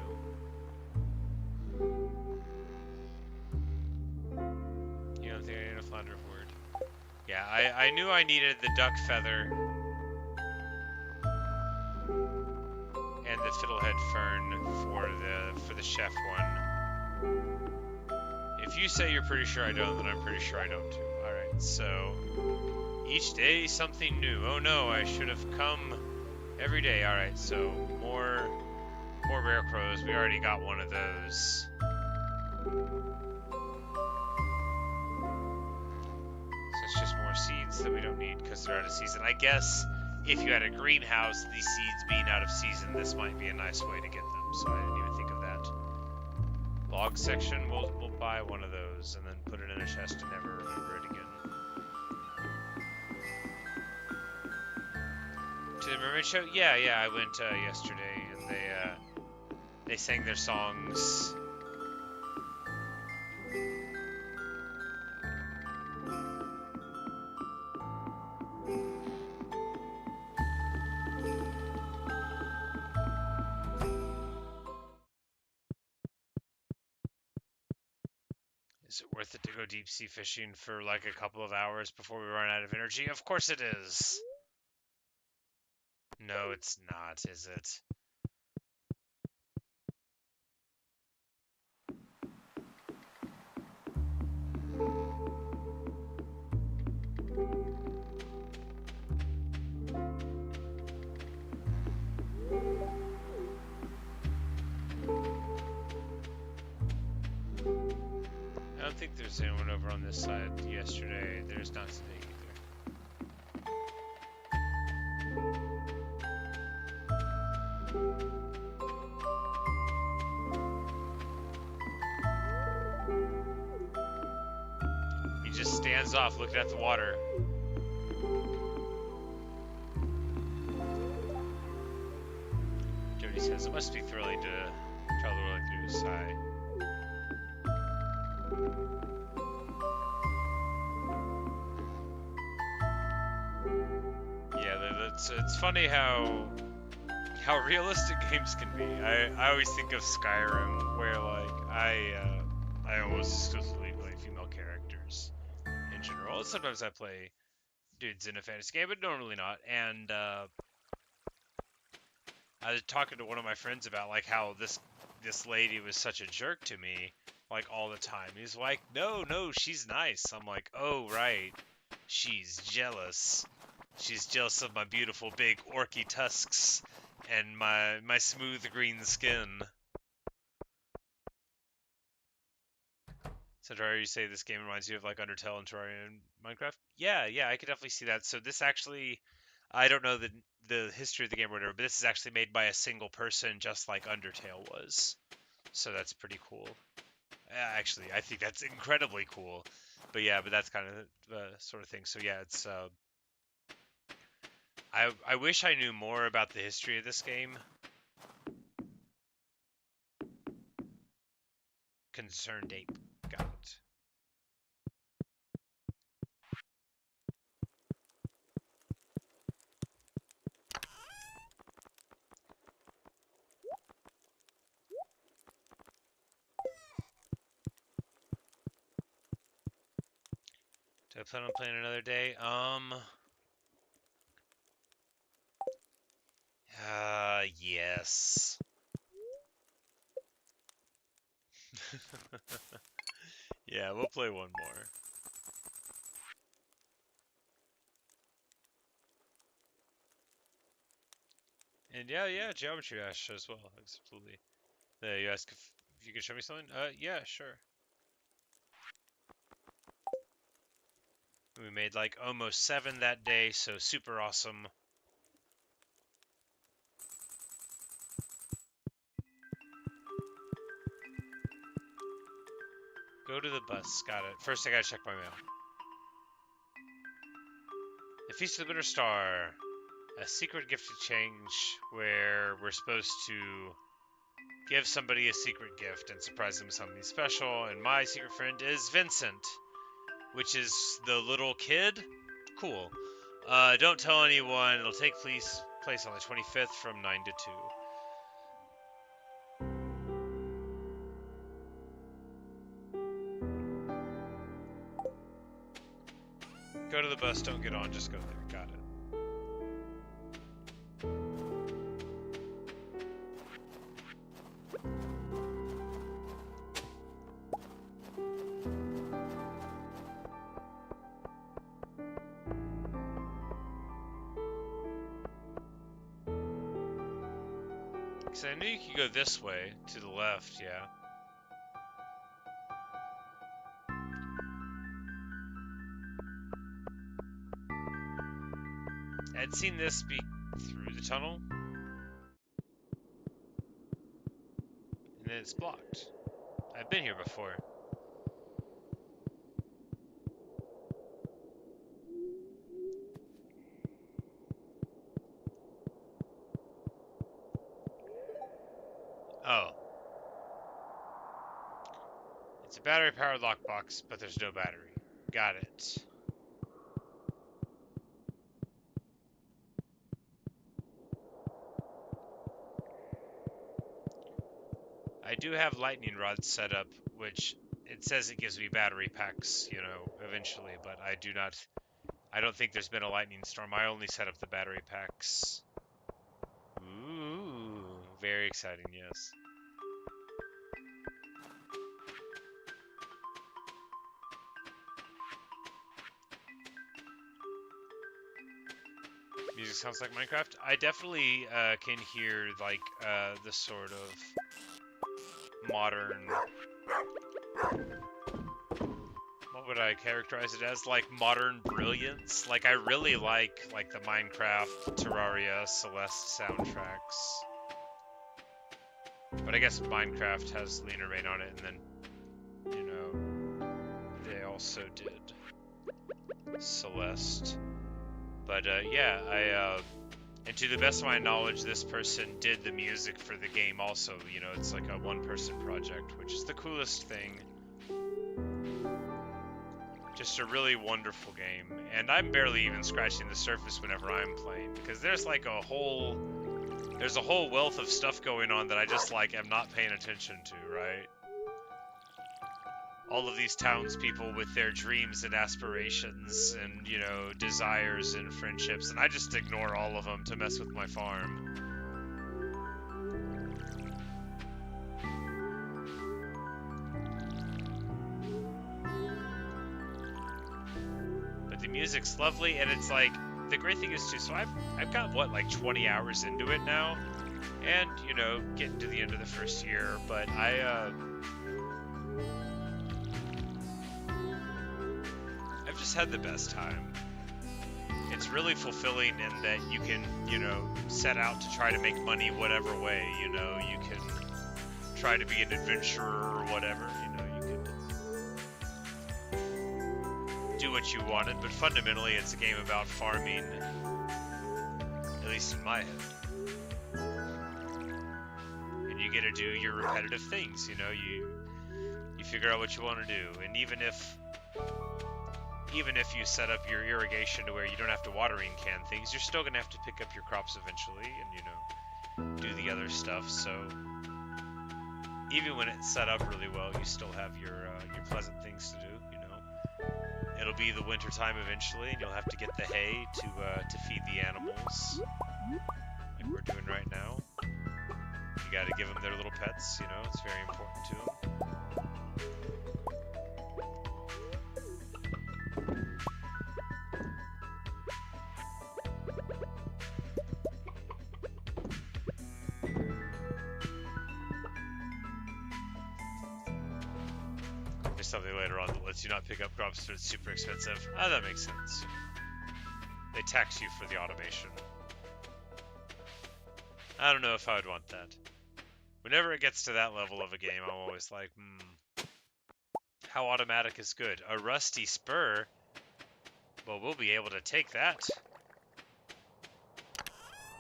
You don't think I need a flounder word? Yeah, I knew I needed the duck feather and the fiddlehead fern for the chef one. If you say you're pretty sure I don't, then I'm pretty sure I don't too. Alright, so each day something new. Oh no, I should have come every day. Alright, so more bear crows. We already got one of those. So it's just more seeds that we don't need because they're out of season. I guess if you had a greenhouse, these seeds being out of season, this might be a nice way to get them. So I didn't even think of that. Log section, we'll buy one of those and then put it in a chest and never remember it again. To the Mermaid Show? Yeah, I went yesterday, and they sang their songs. Is it worth it to go deep sea fishing for like a couple of hours before we run out of energy? Of course it is. No, it's not, is it? I don't think there's anyone over on this side yesterday. There's not today either. He just stands off looking at the water. Jody says, it must be thrilling to travel the world through a sigh. It's funny how realistic games can be. I always think of Skyrim, where like I almost exclusively play female characters in general. Sometimes I play dudes in a fantasy game, but normally not. And I was talking to one of my friends about like how this lady was such a jerk to me, like all the time. He's like, no, she's nice. I'm like, oh right, she's jealous. She's jealous of my beautiful big orky tusks and my smooth green skin. So Terraria, you say this game reminds you of like Undertale and Terraria and Minecraft? Yeah, I could definitely see that. So this actually, I don't know the history of the game or whatever, but this is actually made by a single person, just like Undertale was. So that's pretty cool. Actually, I think that's incredibly cool. But yeah, but that's kind of the sort of thing. So yeah, it's I wish I knew more about the history of this game. Concerned ape. Got it. Do I plan on playing another day? Yes. Yeah, we'll play one more. And yeah, Geometry Dash as well, absolutely. You ask if you can show me something? Yeah, sure. We made like almost 7 that day, so super awesome. Go to the bus, got it. First I gotta check my mail. The Feast of the Winter Star. A secret gift exchange where we're supposed to give somebody a secret gift and surprise them with something special. And my secret friend is Vincent, which is the little kid. Cool. Don't tell anyone. It'll take place on the 25th from 9 to 2. Go to the bus, don't get on, just go there. Got it. Because I knew you could go this way, to the left, yeah. I'd seen this be through the tunnel. And then it's blocked. I've been here before. Oh. It's a battery-powered lockbox, but there's no battery. Got it. I do have lightning rods set up, which it says it gives me battery packs, you know, eventually, but I don't think there's been a lightning storm. I only set up the battery packs. Ooh, very exciting, yes. Music sounds like Minecraft. I definitely can hear like the sort of modern. What would I characterize it as? Like modern brilliance. Like I really like the Minecraft, Terraria, Celeste soundtracks. But I guess Minecraft has Lena Rain on it, and then you know they also did Celeste. But yeah, and to the best of my knowledge, this person did the music for the game also. You know, it's like a one-person project, which is the coolest thing. Just a really wonderful game. And I'm barely even scratching the surface whenever I'm playing, because there's like a whole wealth of stuff going on that I just like am not paying attention to, right? All of these townspeople with their dreams and aspirations and, you know, desires and friendships, and I just ignore all of them to mess with my farm. But the music's lovely, and it's like, the great thing is too, so I've got, what, like 20 hours into it now? And, you know, getting to the end of the first year, but I've just had the best time. It's really fulfilling in that you can, you know, set out to try to make money whatever way, you know, you can try to be an adventurer or whatever, you know, you can do what you wanted, but fundamentally it's a game about farming, at least in my head. And you get to do your repetitive things, you know, you figure out what you want to do, and even if you set up your irrigation to where you don't have to watering can things, you're still going to have to pick up your crops eventually and, you know, do the other stuff. So even when it's set up really well, you still have your pleasant things to do, you know. It'll be the winter time eventually, and you'll have to get the hay to feed the animals, like we're doing right now. You got to give them their little pets, you know, it's very important to them. Something later on that lets you not pick up crops, but it's super expensive. Ah, that makes sense. They tax you for the automation. I don't know if I would want that. Whenever it gets to that level of a game, I'm always like, how automatic is good? A rusty spur? Well, we'll be able to take that.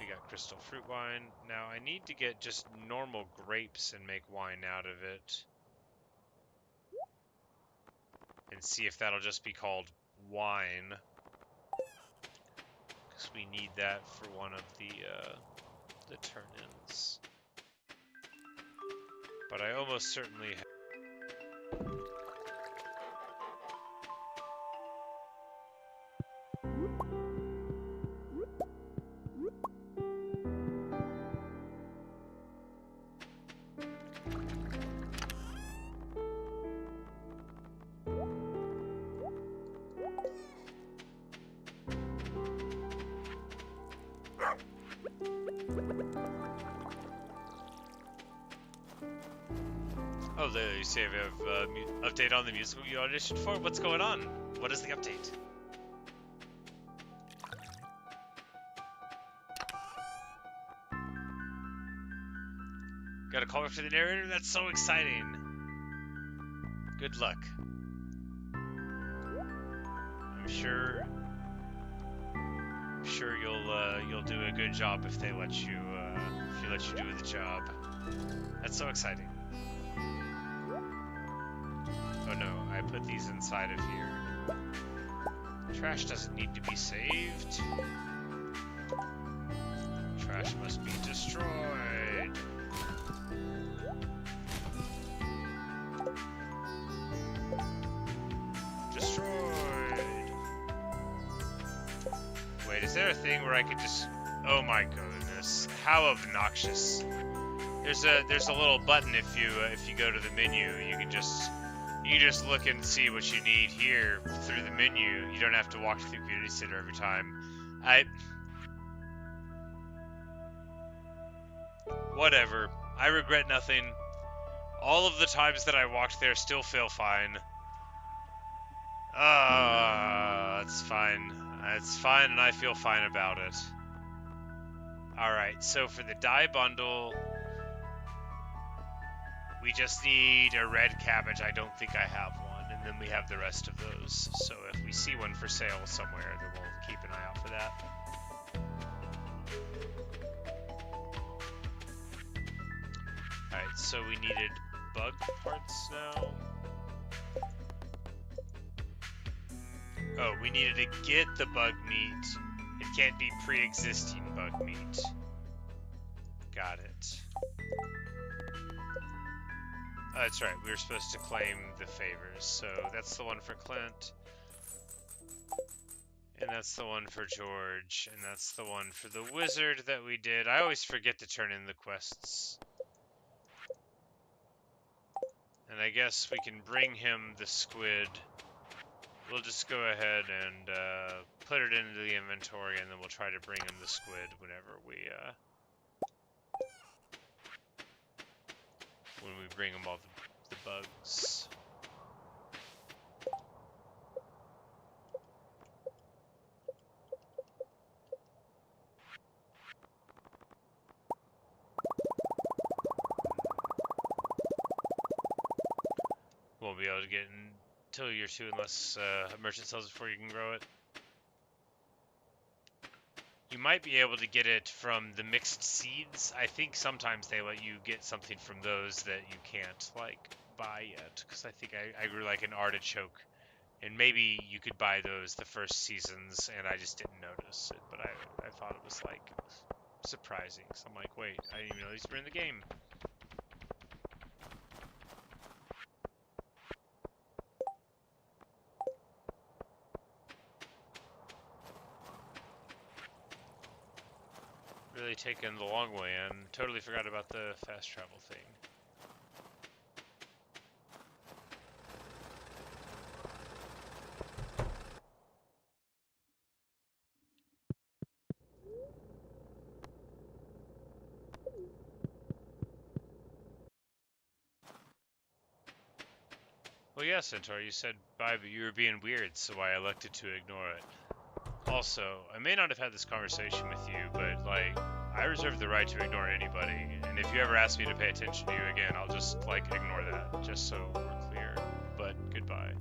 We got crystal fruit wine. Now, I need to get just normal grapes and make wine out of it. And see if that'll just be called wine. Because we need that for one of the turn-ins. But I almost certainly have. Oh, there you say we have update on the musical you auditioned for. What's going on? What is the update? Got a call for the narrator? That's so exciting. Good luck. I'm sure you'll do a good job if they let you do the job. That's so exciting. Oh no, I put these inside of here. Trash doesn't need to be saved. Trash must be destroyed. Destroyed. Wait, is there a thing where I could just... Oh my goodness, how obnoxious. There's a little button if you go to the menu, you can just look and see what you need here through the menu. You don't have to walk through Community Center every time. Whatever. I regret nothing. All of the times that I walked there still feel fine. It's fine. It's fine and I feel fine about it. Alright, so for the dye bundle, we just need a red cabbage. I don't think I have one. And then we have the rest of those. So if we see one for sale somewhere, then we'll keep an eye out for that. Alright, so we needed bug parts now. Oh, we needed to get the bug meat. It can't be pre-existing bug meat. Got it. That's right, we were supposed to claim the favors, so that's the one for Clint. And that's the one for George, and that's the one for the wizard that we did. I always forget to turn in the quests. And I guess we can bring him the squid. We'll just go ahead and put it into the inventory, and then we'll try to bring him the squid whenever when we bring him all the bugs. Won't be able to get it until year 2 unless a merchant sells it before you can grow it. You might be able to get it from the mixed seeds. I think sometimes they let you get something from those that you can't, like, buy yet. Because I think I grew, like, an artichoke. And maybe you could buy those the first seasons, and I just didn't notice it. But I thought it was, like, surprising. So I'm like, wait, I didn't even know these were in the game. Really taking the long way in. Totally forgot about the fast travel thing. Well, yeah, Centaur, you said bye, but you were being weird, so I elected to ignore it. Also, I may not have had this conversation with you, but, like, I reserve the right to ignore anybody, and if you ever ask me to pay attention to you again, I'll just, like, ignore that, just so we're clear. But, goodbye.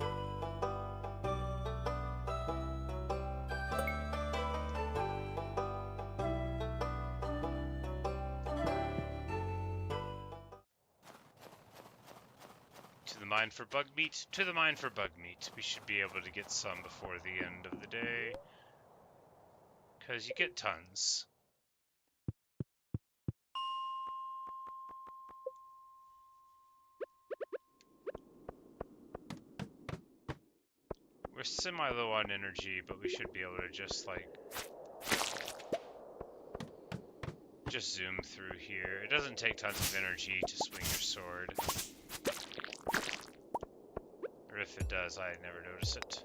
To the mine for bug meat, to the mine for bug meat. We should be able to get some before the end of the day, because you get tons. We're semi-low on energy, but we should be able to just, like, just zoom through here. It doesn't take tons of energy to swing your sword. Or if it does, I never notice it.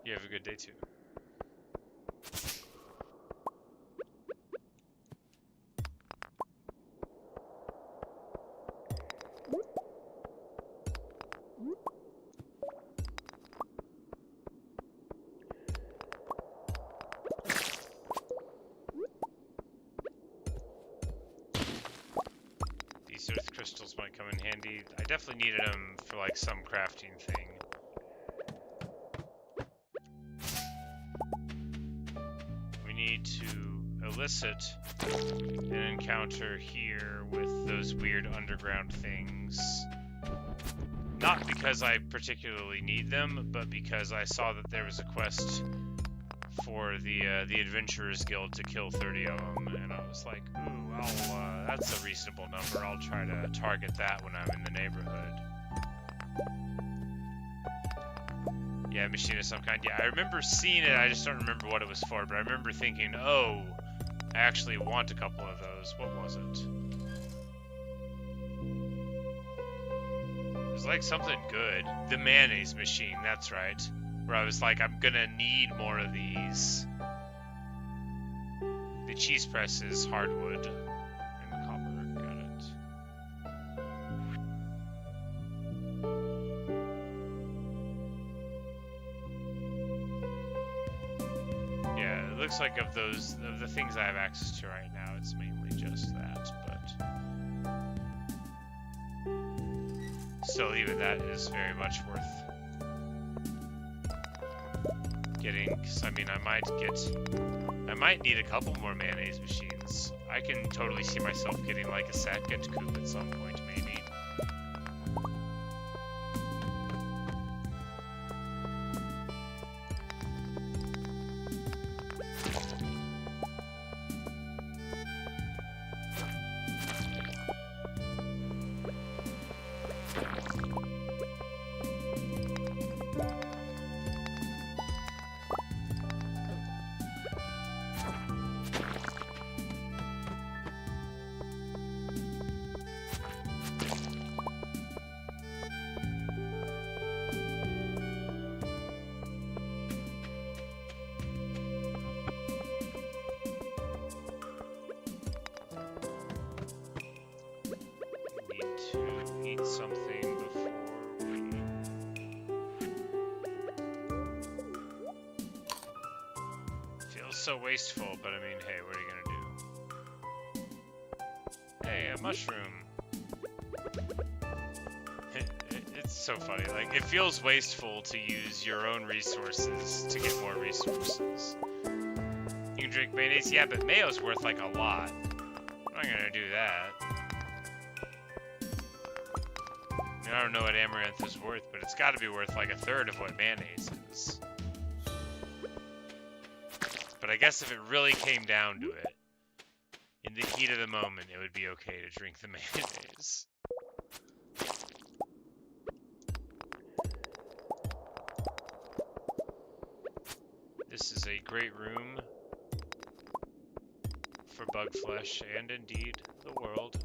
You have a good day too. might come in handy. I definitely needed them for like some crafting thing. We need to elicit an encounter here with those weird underground things. Not because I particularly need them, but because I saw that there was a quest for the Adventurers Guild to kill 30 of them, and I was like, ooh, that's a reasonable number. I'll try to target that when I'm in the neighborhood. Yeah, machine of some kind. Yeah, I remember seeing it, I just don't remember what it was for, but I remember thinking, oh, I actually want a couple of those. What was it? It was like something good. The mayonnaise machine, that's right. Where I was like, I'm gonna need more of these. The cheese press is hardwood and copper. Got it. Yeah, it looks like of the things I have access to right now, it's mainly just that, but still, even that is very much worth getting, because I mean, I might need a couple more mayonnaise machines. I can totally see myself getting like a second coop at some point, maybe. Something before we... Feels so wasteful, but I mean, hey, what are you gonna do? Hey, a mushroom. It's so funny, like, it feels wasteful to use your own resources to get more resources. You can drink mayonnaise, yeah, but mayo's worth like a lot. I'm not gonna do that. I don't know what amaranth is worth, but it's got to be worth like a third of what mayonnaise is. But I guess if it really came down to it, in the heat of the moment, it would be okay to drink the mayonnaise. This is a great room for bug flesh, and indeed, the world.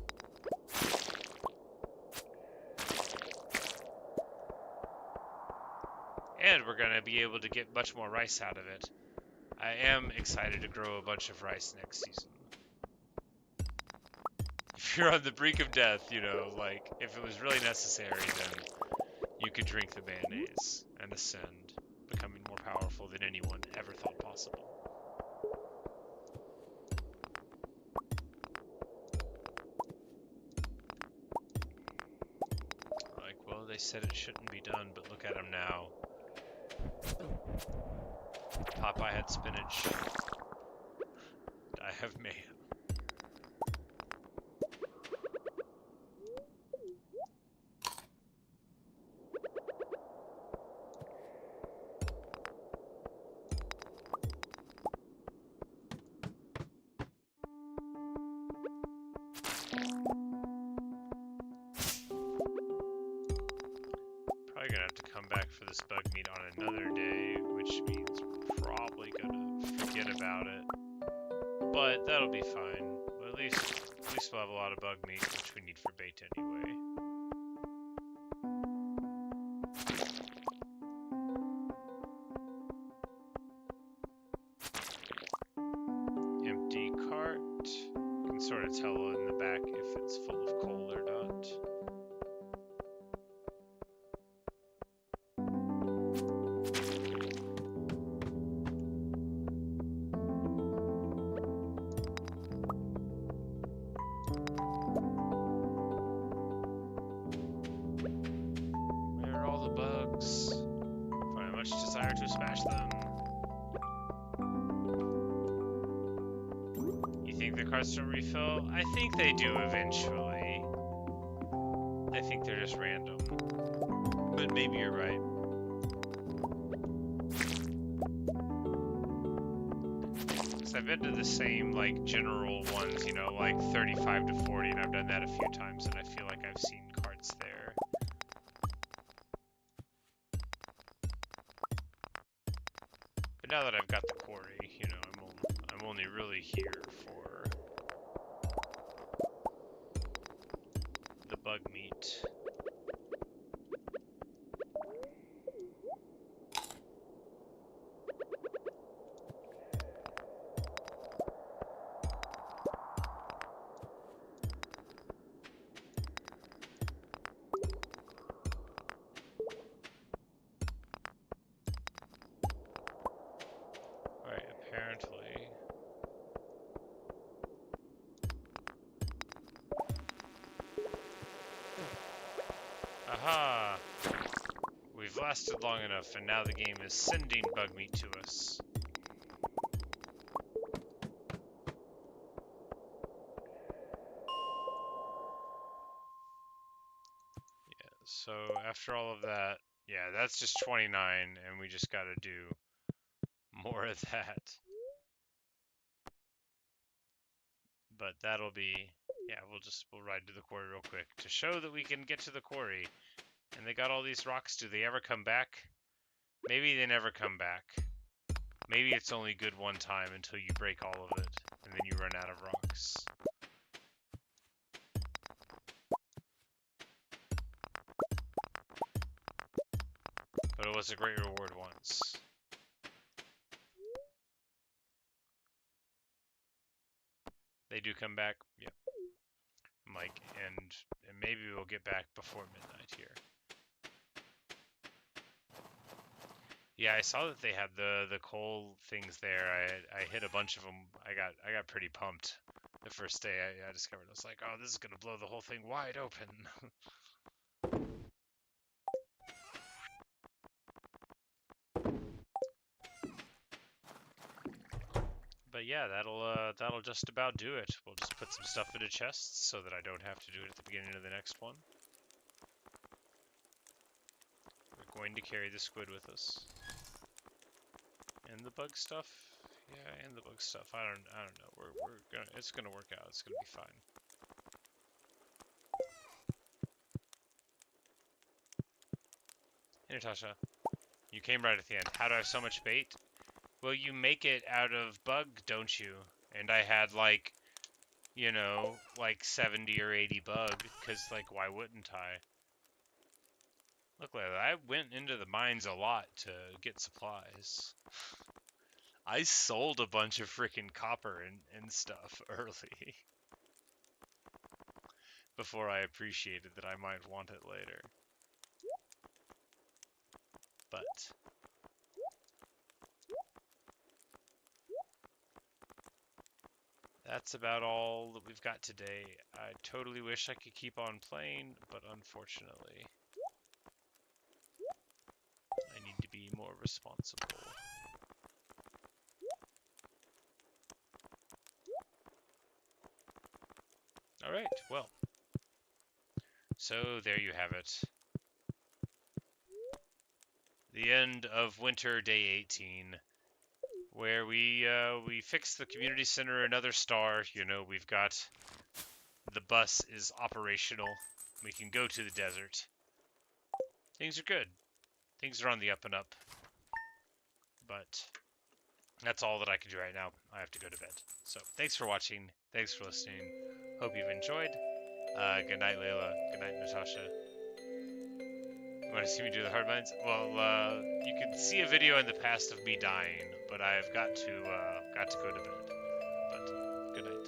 And we're going to be able to get much more rice out of it. I am excited to grow a bunch of rice next season. If you're on the brink of death, you know, like, if it was really necessary, then you could drink the mayonnaise and ascend, becoming more powerful than anyone ever thought possible. Like, well, they said it shouldn't be done, but look at them now. Popeye had spinach. I have mayo. Probably gonna have to come back for this bug meat on another day, which means we're probably gonna forget about it. But that'll be fine. Well, at least we'll have a lot of bug meat, which we need for bait anyway. Empty cart. You can sort of tell in the back if it's full of coal or not. much desire to smash them. You think the carts don't refill? I think they do eventually. I think they're just random. But maybe you're right. Because I've been to the same, like, general ones, you know, like 35 to 40, and I've done that a few times, and I feel like I've seen carts there. But now that I've got the quarry, you know, I'm only really here for the bug meat. Alright, apparently. Aha! We've lasted long enough, and now the game is sending bug meat to us. Yeah, so after all of that, yeah, that's just 29, and we just gotta do more of that. But that'll be, yeah, we'll ride to the quarry real quick to show that we can get to the quarry. And they got all these rocks. Do they ever come back? Maybe they never come back. Maybe it's only good one time until you break all of it, and then you run out of rocks. But it was a great reward once. They do come back? Yep. Mike, and maybe we'll get back before midnight here. Yeah, I saw that they had the coal things there. I hit a bunch of them. I got pretty pumped the first day I discovered. I was like, oh, this is gonna blow the whole thing wide open. But yeah, that'll just about do it. We'll just put some stuff into chests so that I don't have to do it at the beginning of the next one. We're going to carry the squid with us. And the bug stuff? Yeah, and the bug stuff. I don't know. It's gonna work out. It's gonna be fine. Hey Natasha, you came right at the end. How do I have so much bait? Well, you make it out of bug, don't you? And I had like, you know, like 70 or 80 bug, because like, why wouldn't I? Look, I went into the mines a lot to get supplies. I sold a bunch of freaking copper and stuff early. Before I appreciated that I might want it later. But that's about all that we've got today. I totally wish I could keep on playing, but unfortunately, I need to be more responsible. Alright, well. So there you have it. The end of winter day 18. Where we fixed the community center another star. You know, we've got the bus is operational. We can go to the desert. Things are good. Things are on the up and up. But that's all that I can do right now. I have to go to bed. So thanks for watching. Thanks for listening. Hope you've enjoyed. Good night, Layla. Good night, Natasha. You want to see me do the hard mines? Well, you can see a video in the past of me dying, but I've got to go to bed. But good night.